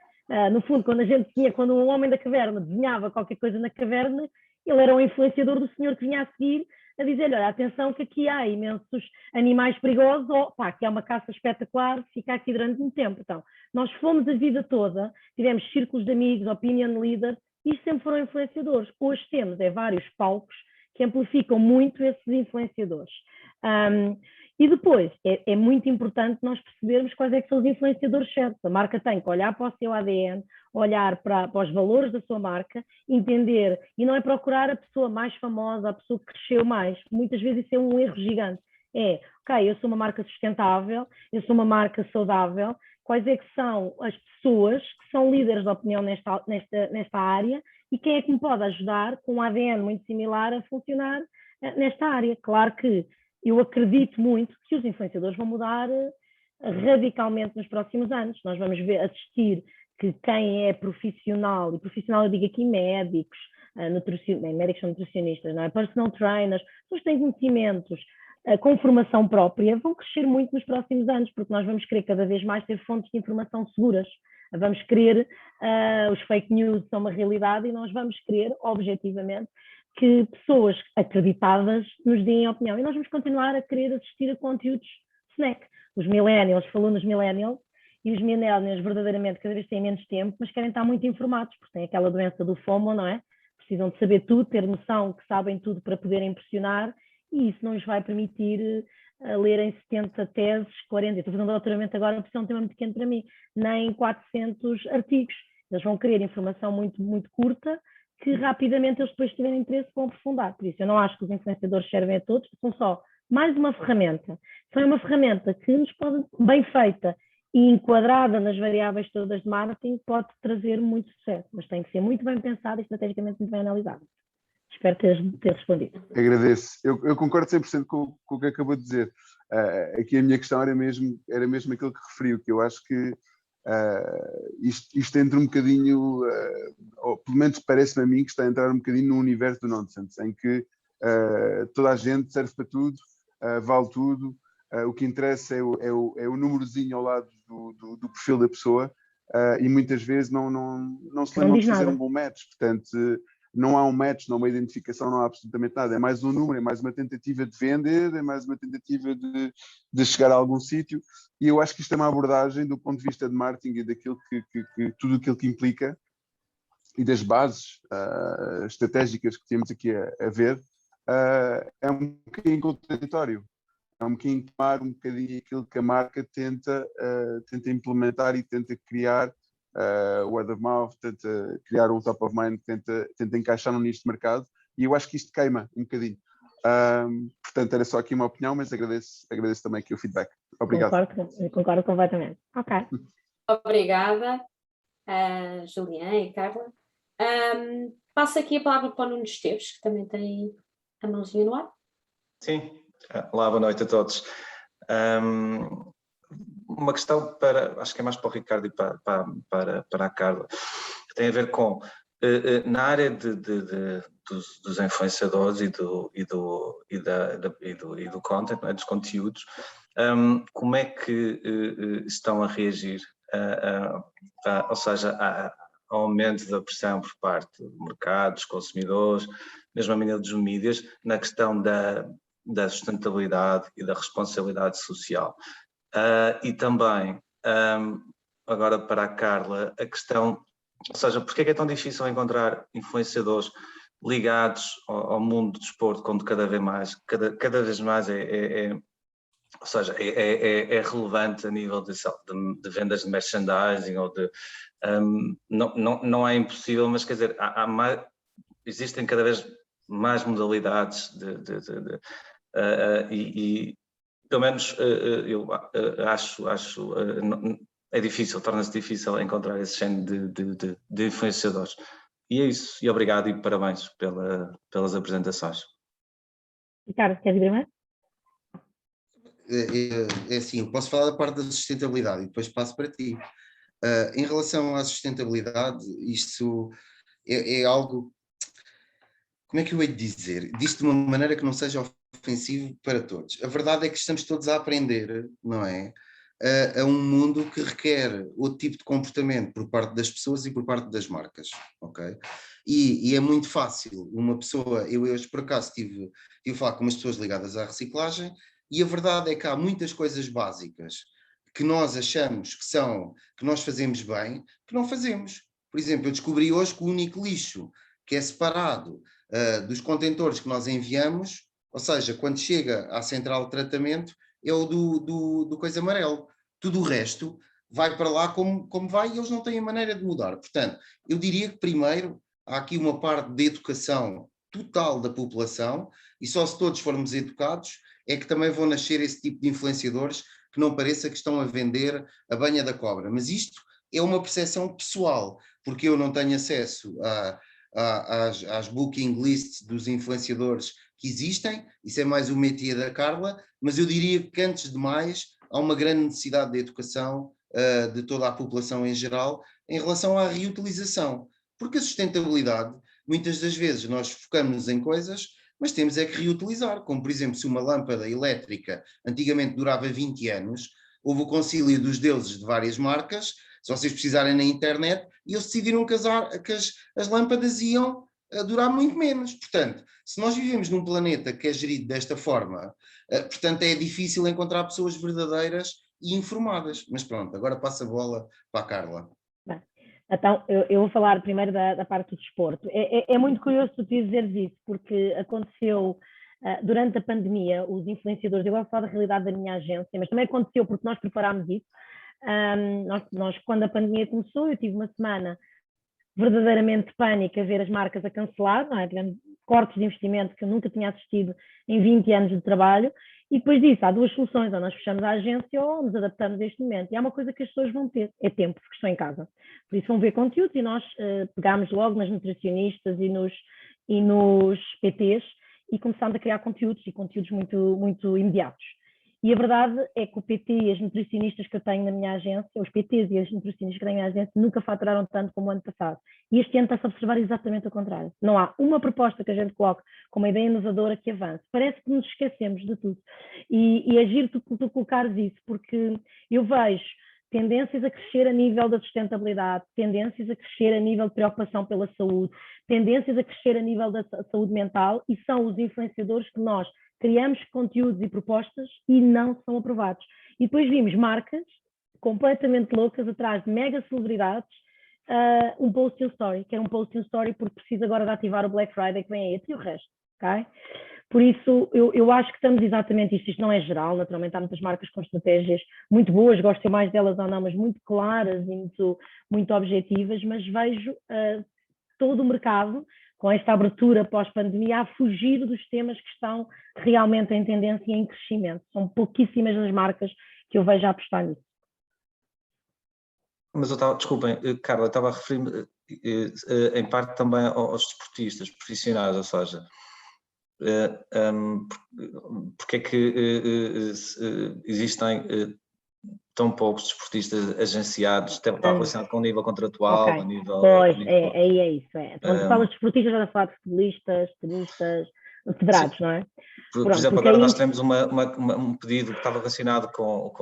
No fundo, quando um homem da caverna desenhava qualquer coisa na caverna, ele era um influenciador do senhor que vinha a seguir a dizer-lhe, olha, atenção que aqui há imensos animais perigosos, ou que há uma caça espetacular, fica aqui durante muito tempo. Então, nós fomos a vida toda, tivemos círculos de amigos, opinion leaders, e sempre foram influenciadores. Hoje temos vários palcos que amplificam muito esses influenciadores. E depois, é muito importante nós percebermos quais é que são os influenciadores certos. A marca tem que olhar para o seu ADN, olhar para os valores da sua marca, entender, e não é procurar a pessoa mais famosa, a pessoa que cresceu mais. Muitas vezes isso é um erro gigante. Ok, eu sou uma marca sustentável, eu sou uma marca saudável, quais é que são as pessoas que são líderes de opinião nesta área e quem é que me pode ajudar com um ADN muito similar a funcionar nesta área. Claro que eu acredito muito que os influenciadores vão mudar radicalmente nos próximos anos. Nós vamos assistir que quem é profissional, e profissional eu digo aqui médicos, médicos são nutricionistas, não é? Personal trainers, pessoas que têm conhecimentos com formação própria, vão crescer muito nos próximos anos, porque nós vamos querer cada vez mais ter fontes de informação seguras. Vamos querer, os fake news são uma realidade e nós vamos querer, objetivamente, que pessoas acreditadas nos deem opinião. E nós vamos continuar a querer assistir a conteúdos snack. Os millennials, falou nos millennials, e os millennials verdadeiramente cada vez têm menos tempo, mas querem estar muito informados, porque têm aquela doença do FOMO, não é? Precisam de saber tudo, ter noção que sabem tudo para poderem impressionar, e isso não lhes vai permitir lerem 70 teses, 40, eu estou fazendo doutoramento agora, porque é um tema muito pequeno para mim, nem 400 artigos. Eles vão querer informação muito, muito curta, que rapidamente eles depois tiverem interesse vão aprofundar. Por isso eu não acho que os influenciadores servem a todos, são só mais uma ferramenta. São uma ferramenta que nos pode, bem feita e enquadrada nas variáveis todas de marketing, pode trazer muito sucesso, mas tem que ser muito bem pensada e estrategicamente muito bem analisada. Espero ter respondido. Agradeço. Eu concordo 100% com o que acabou de dizer. Aqui a minha questão era mesmo aquilo que referiu, que eu acho que isto entra um bocadinho, ou pelo menos parece-me a mim que está a entrar um bocadinho no universo do nonsense, em que toda a gente serve para tudo, vale tudo, o que interessa é o númerozinho ao lado do perfil da pessoa, e muitas vezes não se lembram de fazer um bom match, portanto não há um match, não há uma identificação, não há absolutamente nada, é mais um número, é mais uma tentativa de vender, é mais uma tentativa de chegar a algum sítio, e eu acho que isto é uma abordagem do ponto de vista de marketing e daquilo que tudo aquilo que implica, e das bases estratégicas que temos aqui a ver, é um bocadinho contraditório. É um bocadinho tomar um bocadinho aquilo que a marca tenta implementar e tenta criar, word of mouth, tenta criar um top of mind, tenta encaixar no nicho de mercado, e eu acho que isto queima um bocadinho. Portanto, era só aqui uma opinião, mas agradeço também aqui o feedback. Obrigado. Concordo completamente. Ok. Obrigada, Juliana e Carla. Passo aqui a palavra para o Nuno Esteves, que também tem a mãozinha no ar. Sim. Olá, boa noite a todos. Uma questão acho que é mais para o Ricardo e para a Carla, que tem a ver com, na área dos influenciadores e do content, não é? Dos conteúdos, como é que estão a reagir, ou seja, ao aumento da pressão por parte do mercado, dos consumidores, mesmo a nível dos mídias, na questão da sustentabilidade e da responsabilidade social. E também, agora para a Carla, a questão, ou seja, porque é que é tão difícil encontrar influenciadores ligados ao mundo do desporto, quando cada vez mais ou seja, é relevante a nível de vendas de merchandising, ou não é impossível, mas quer dizer, existem cada vez mais modalidades e pelo menos eu acho é difícil, torna-se difícil encontrar esse género de influenciadores. E é isso, e obrigado e parabéns pelas apresentações. Ricardo, queres ir primeiro? É assim, eu posso falar da parte da sustentabilidade e depois passo para ti. Em relação à sustentabilidade, isto é algo, como é que eu hei de dizer? Disto de uma maneira que não seja ofensivo para todos. A verdade é que estamos todos a aprender, não é? A um mundo que requer outro tipo de comportamento por parte das pessoas e por parte das marcas, ok? E é muito fácil uma pessoa, eu hoje por acaso estive a falar com umas pessoas ligadas à reciclagem, e a verdade é que há muitas coisas básicas que nós achamos que nós fazemos bem, que não fazemos. Por exemplo, eu descobri hoje que o único lixo que é separado dos contentores que nós enviamos, ou seja, quando chega à central de tratamento, é o do coisa amarelo. Tudo o resto vai para lá como vai, e eles não têm a maneira de mudar. Portanto, eu diria que primeiro há aqui uma parte de educação total da população, e só se todos formos educados é que também vão nascer esse tipo de influenciadores que não pareça que estão a vender a banha da cobra. Mas isto é uma percepção pessoal, porque eu não tenho acesso às booking lists dos influenciadores que existem, isso é mais o métier da Carla, mas eu diria que antes de mais há uma grande necessidade de educação de toda a população em geral em relação à reutilização, porque a sustentabilidade muitas das vezes nós focamos em coisas, mas temos é que reutilizar, como por exemplo, se uma lâmpada elétrica antigamente durava 20 anos, houve o concílio dos deuses de várias marcas, se vocês precisarem na internet, e eles decidiram que as lâmpadas iam durar muito menos. Portanto, se nós vivemos num planeta que é gerido desta forma, portanto é difícil encontrar pessoas verdadeiras e informadas. Mas pronto, agora passa a bola para a Carla. Bem, então, eu vou falar primeiro da parte do desporto. É muito curioso tu dizeres isso, porque aconteceu durante a pandemia, os influenciadores, eu vou falar da realidade da minha agência, mas também aconteceu porque nós preparámos isso. Nós, quando a pandemia começou, eu tive uma semana verdadeiramente de pânico a ver as marcas a cancelar, não é? Tivemos cortes de investimento que eu nunca tinha assistido em 20 anos de trabalho, e depois disso há duas soluções: ou nós fechamos a agência ou nos adaptamos a este momento. E há uma coisa que as pessoas vão ter, é tempo, porque estão em casa. Por isso vão ver conteúdos, e nós pegámos logo nas nutricionistas e nos PTs e começámos a criar conteúdos, e conteúdos muito, muito imediatos. E a verdade é que o PT e as nutricionistas que eu tenho na minha agência, os PTs e as nutricionistas que tenho na minha agência, nunca faturaram tanto como o ano passado. E este ano está-se a observar exatamente o contrário. Não há uma proposta que a gente coloque com uma ideia inovadora que avance. Parece que nos esquecemos de tudo. E é giro tu colocares isso, porque eu vejo tendências a crescer a nível da sustentabilidade, tendências a crescer a nível de preocupação pela saúde, tendências a crescer a nível da saúde mental, e são os influenciadores que nós criamos conteúdos e propostas e não são aprovados. E depois vimos marcas completamente loucas atrás de mega celebridades, um post in story, que era um post in story porque precisa agora de ativar o Black Friday que vem aí, e o resto, ok? Por isso, eu acho que estamos exatamente isto não é geral, naturalmente há muitas marcas com estratégias muito boas, gosto mais delas ou não, mas muito claras e muito objetivas, mas vejo todo o mercado com esta abertura pós-pandemia a fugir dos temas que estão realmente em tendência e em crescimento. São pouquíssimas as marcas que eu vejo a apostar nisso. Mas desculpem, Carla, eu estava a referir-me em parte também aos desportistas profissionais, ou seja, porque é que existem tão poucos desportistas agenciados, está relacionado com o nível contratual, okay. a nível... Pois, é isso. Quando falas de desportistas, já a falar de futebolistas, tenistas, federados, sim, não é? Por exemplo, agora nós temos um pedido que estava relacionado com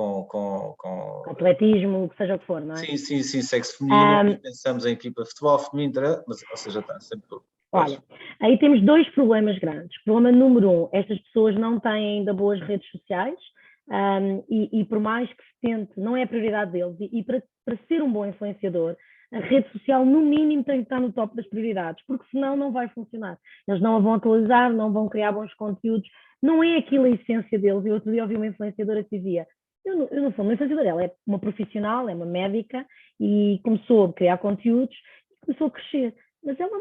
atletismo, que seja o que for, não é? Sim, sexo feminino, e pensamos em equipa de futebol feminino, mas, ou seja, está sempre... Olha, aí temos dois problemas grandes. Problema número 1, estas pessoas não têm ainda boas redes sociais, e por mais que se tente, não é a prioridade deles, e para ser um bom influenciador, a rede social no mínimo tem que estar no top das prioridades, porque senão não vai funcionar. Eles não a vão atualizar, não vão criar bons conteúdos, não é aquilo a essência deles. Eu outro dia ouvi uma influenciadora que dizia, eu não sou uma influenciadora, ela é uma profissional, é uma médica, e começou a criar conteúdos e começou a crescer. Mas ela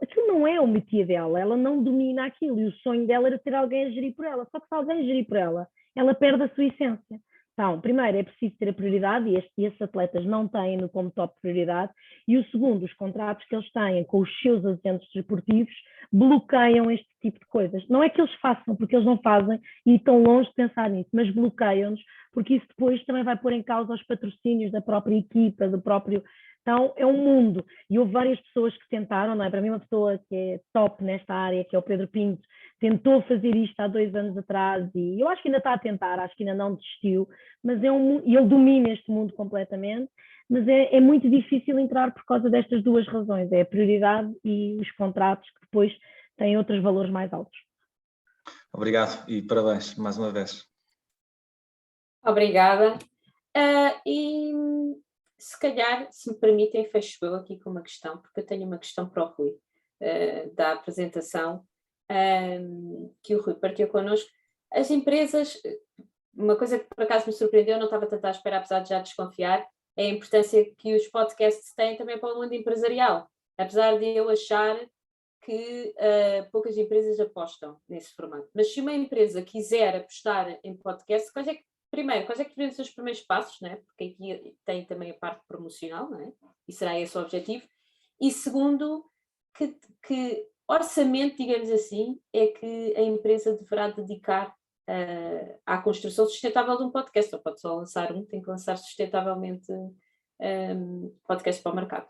aquilo não é o métier dela, ela não domina aquilo, e o sonho dela era ter alguém a gerir por ela. Só que se alguém gerir por ela, ela perde a sua essência. Então, primeiro, é preciso ter a prioridade, e estes atletas não têm como top prioridade, e o segundo, os contratos que eles têm com os seus agentes desportivos bloqueiam este tipo de coisas. Não é que eles façam, porque eles não fazem, e estão longe de pensar nisso, mas bloqueiam-nos, porque isso depois também vai pôr em causa os patrocínios da própria equipa, do próprio... Então, é um mundo, e houve várias pessoas que tentaram, não é? Para mim, uma pessoa que é top nesta área, que é o Pedro Pinto, tentou fazer isto há 2 anos atrás, e eu acho que ainda está a tentar, acho que ainda não desistiu, mas e ele domina este mundo completamente, mas é muito difícil entrar por causa destas duas razões, é a prioridade e os contratos que depois têm outros valores mais altos. Obrigado e parabéns, mais uma vez. Obrigada. E se calhar, se me permitem, fecho eu aqui com uma questão, porque eu tenho uma questão para o Rui, da apresentação que o Rui partilhou connosco. As empresas, uma coisa que por acaso me surpreendeu, não estava tanto à espera, apesar de já desconfiar, é a importância que os podcasts têm também para o mundo empresarial, apesar de eu achar que poucas empresas apostam nesse formato. Mas se uma empresa quiser apostar em podcast, quais é que deveriam ser os primeiros passos, né? Porque aqui tem também a parte promocional, não é? E será esse o objetivo. E segundo, que orçamento, digamos assim, é que a empresa deverá dedicar à construção sustentável de um podcast. Não pode só lançar tem que lançar sustentavelmente podcast para o mercado.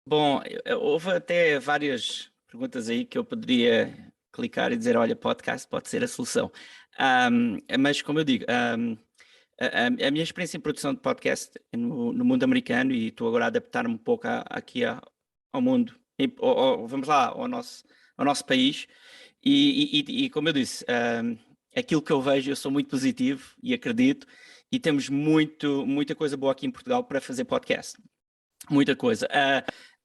Bom, houve até várias perguntas aí que eu poderia clicar e dizer, olha, podcast pode ser a solução. Mas como eu digo, a minha experiência em produção de podcast no mundo americano, e estou agora a adaptar-me um pouco aqui ao mundo, vamos lá, ao nosso país, e como eu disse, aquilo que eu vejo, eu sou muito positivo e acredito, e temos muita coisa boa aqui em Portugal para fazer podcast. Muita coisa.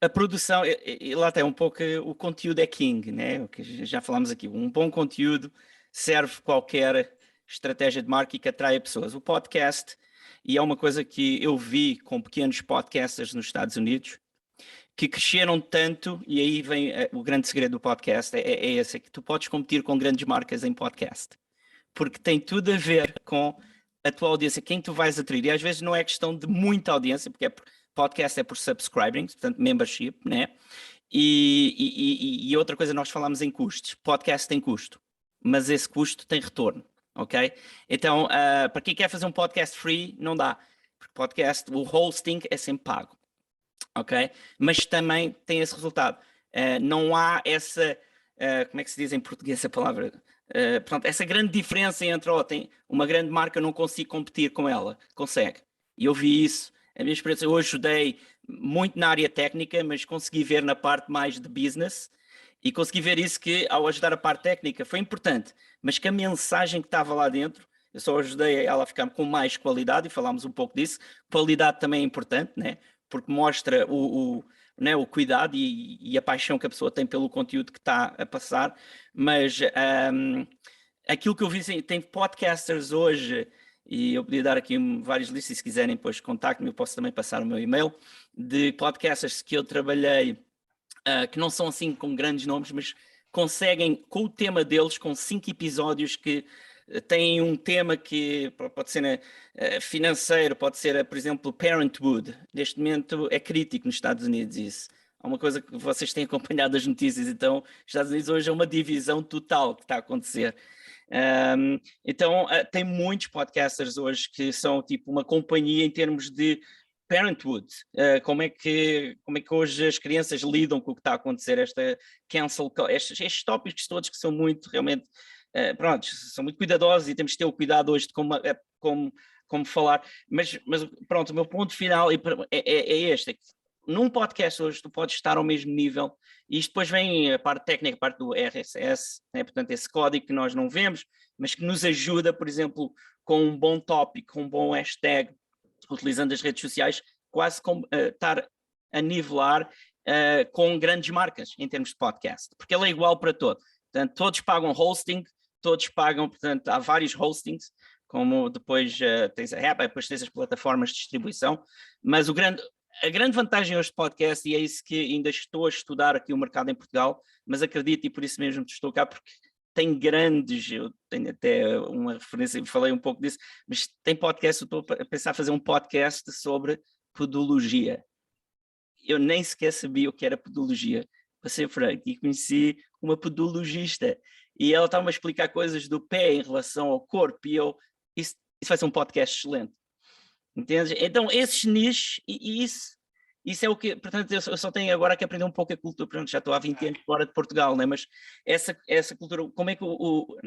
A produção, e lá tem um pouco, o conteúdo é king, né? O que já falámos aqui. Um bom conteúdo serve qualquer estratégia de marketing que atrai pessoas. O podcast, e é uma coisa que eu vi com pequenos podcasters nos Estados Unidos, que cresceram tanto, e aí vem o grande segredo do podcast, é esse, é que tu podes competir com grandes marcas em podcast. Porque tem tudo a ver com a tua audiência, quem tu vais atrair. E às vezes não é questão de muita audiência, porque podcast é por subscribing, portanto, membership, né? E outra coisa, nós falamos em custos. Podcast tem custo, mas esse custo tem retorno, ok? Então, para quem quer fazer um podcast free, não dá. Porque podcast, o hosting é sempre pago, ok? Mas também tem esse resultado. Não há essa, como é que se diz em português a palavra? Portanto, essa grande diferença entre, tem uma grande marca, eu não consigo competir com ela. Consegue. E eu vi isso. A minha experiência, eu ajudei muito na área técnica, mas consegui ver na parte mais de business e consegui ver isso, que ao ajudar a parte técnica foi importante, mas que a mensagem que estava lá dentro, eu só ajudei ela a ficar com mais qualidade, e falámos um pouco disso. Qualidade também é importante, né? Porque mostra o cuidado e a paixão que a pessoa tem pelo conteúdo que está a passar, mas aquilo que eu vi, tem podcasters hoje, e eu podia dar aqui vários listas, se quiserem depois contactem-me, eu posso também passar o meu e-mail, de podcasters que eu trabalhei, que não são assim com grandes nomes, mas conseguem, com o tema deles, com 5 episódios que têm um tema que pode ser financeiro, pode ser, por exemplo, Parenthood. Neste momento é crítico nos Estados Unidos isso. Há uma coisa que vocês têm acompanhado as notícias, então, os Estados Unidos hoje é uma divisão total que está a acontecer. Então, tem muitos podcasters hoje que são tipo uma companhia em termos de Parenthood. Como é que hoje as crianças lidam com o que está a acontecer, esta cancel, estes tópicos todos que são muito, realmente, são muito cuidadosos, e temos que ter o cuidado hoje de como falar, mas pronto, o meu ponto final é este, é que num podcast hoje tu podes estar ao mesmo nível, e isto depois vem a parte técnica, a parte do RSS, né? Portanto, esse código que nós não vemos, mas que nos ajuda, por exemplo, com um bom tópico, com um bom hashtag, utilizando as redes sociais, quase como estar a nivelar com grandes marcas em termos de podcast, porque ele é igual para todos. Portanto, todos pagam hosting, todos pagam, portanto, há vários hostings, como depois tens a app, depois tens as plataformas de distribuição, mas a grande vantagem hoje de podcast, e é isso que ainda estou a estudar aqui o mercado em Portugal, mas acredito, e por isso mesmo estou cá, porque tem grandes, eu tenho até uma referência, falei um pouco disso, mas tem podcast, eu estou a pensar fazer um podcast sobre podologia. Eu nem sequer sabia o que era podologia, para ser franco, e conheci uma podologista, e ela estava a explicar coisas do pé em relação ao corpo, e isso vai ser um podcast excelente. Entendes? Então, esses nichos, e isso é o que, portanto, eu só tenho agora que aprender um pouco a cultura, portanto, já estou há 20 anos fora de Portugal, né? Mas essa cultura, como é que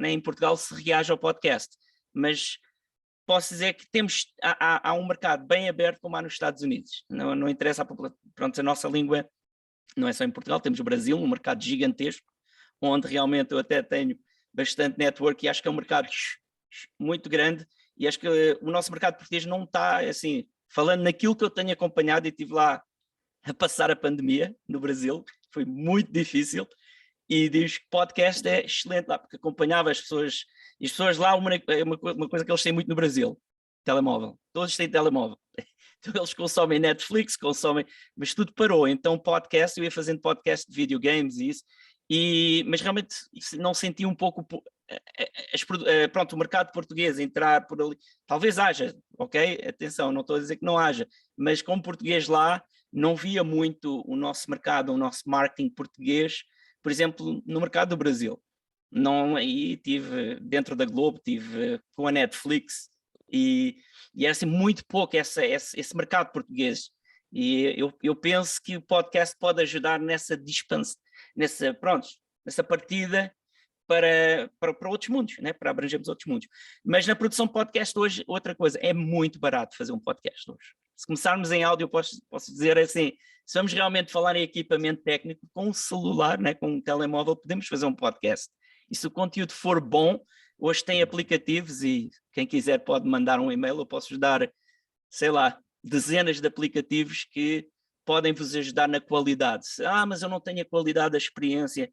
em Portugal se reage ao podcast? Mas posso dizer que há um mercado bem aberto como há nos Estados Unidos, não interessa a nossa língua, não é só em Portugal, temos o Brasil, um mercado gigantesco, onde realmente eu até tenho bastante network, e acho que é um mercado muito grande. E acho que o nosso mercado português não está, assim, falando naquilo que eu tenho acompanhado, e estive lá a passar a pandemia no Brasil, foi muito difícil, e diz que podcast é excelente lá, porque acompanhava as pessoas, e as pessoas lá, uma coisa que eles têm muito no Brasil, telemóvel, todos têm telemóvel, então eles consomem Netflix, mas tudo parou, então podcast, eu ia fazendo podcast de videogames e isso, mas realmente não senti um pouco... o mercado português entrar por ali, talvez haja, ok? Atenção, não estou a dizer que não haja, mas como português lá, não via muito o nosso mercado, o nosso marketing português, por exemplo, no mercado do Brasil. Não, aí tive dentro da Globo, tive com a Netflix, e era assim muito pouco esse mercado português. E eu penso que o podcast pode ajudar nessa partida para outros mundos, né? Para abrangermos outros mundos. Mas na produção de podcast hoje, outra coisa, é muito barato fazer um podcast hoje. Se começarmos em áudio, posso dizer assim, se vamos realmente falar em equipamento técnico, com um celular, né, com um telemóvel, podemos fazer um podcast. E se o conteúdo for bom, hoje tem aplicativos e quem quiser pode mandar um e-mail, eu posso dar, sei lá, dezenas de aplicativos que podem vos ajudar na qualidade. Mas eu não tenho a qualidade da experiência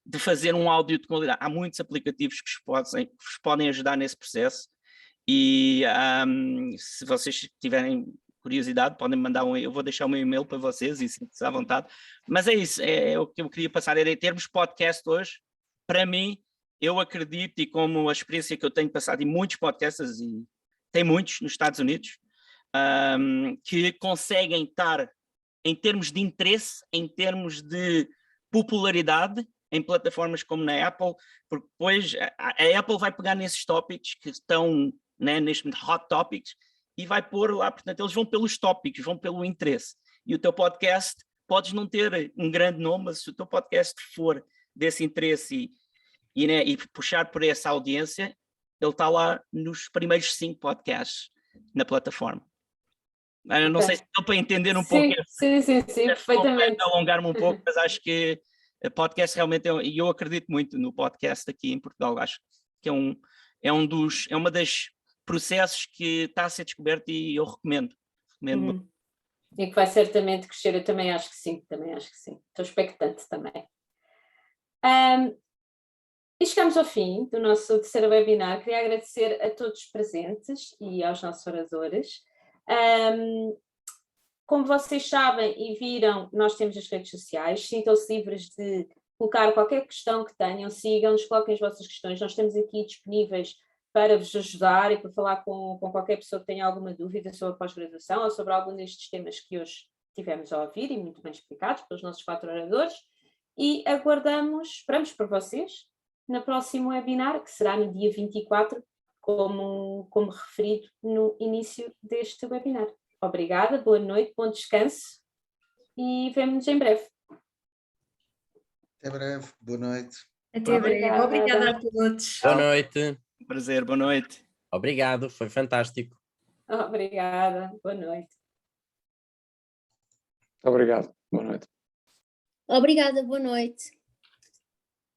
de fazer um áudio de qualidade. Há muitos aplicativos que vos podem ajudar nesse processo e se vocês tiverem curiosidade, podem mandar eu vou deixar o meu e-mail para vocês e sintam-se à vontade. Mas é isso, o que eu queria passar, era em termos de podcast hoje, para mim, eu acredito, e como a experiência que eu tenho passado em muitos podcasts, e tem muitos nos Estados Unidos, que conseguem estar em termos de interesse, em termos de popularidade, em plataformas como na Apple, porque depois a Apple vai pegar nesses tópicos que estão, né, nestes hot topics e vai pôr lá, portanto eles vão pelos tópicos, vão pelo interesse. E o teu podcast, podes não ter um grande nome, mas se o teu podcast for desse interesse e puxar por essa audiência, ele está lá nos primeiros 5 podcasts na plataforma. Eu não sei se estou para entender um pouco. Sim, perfeitamente. Alongar-me um pouco, mas acho que podcast realmente e eu acredito muito no podcast aqui em Portugal, acho que é uma das processos que está a ser descoberto e eu recomendo muito. E que vai certamente crescer, eu também acho que sim, estou expectante também. E chegamos ao fim do nosso terceiro webinar. Queria agradecer a todos os presentes e aos nossos oradores. Como vocês sabem e viram, nós temos as redes sociais, sintam-se livres de colocar qualquer questão que tenham, sigam-nos, coloquem as vossas questões, nós estamos aqui disponíveis para vos ajudar e para falar com qualquer pessoa que tenha alguma dúvida sobre a pós-graduação ou sobre algum destes temas que hoje tivemos a ouvir e muito bem explicados pelos nossos 4 oradores, e esperamos por vocês no próximo webinar, que será no dia 24, como referido no início deste webinar. Obrigada, boa noite, bom descanso e vemo-nos em breve. Até breve, boa noite. Até breve, obrigada a todos. Boa noite. Prazer, boa noite. Obrigado, foi fantástico. Obrigada, boa noite. Obrigado, boa noite. Obrigada, boa noite.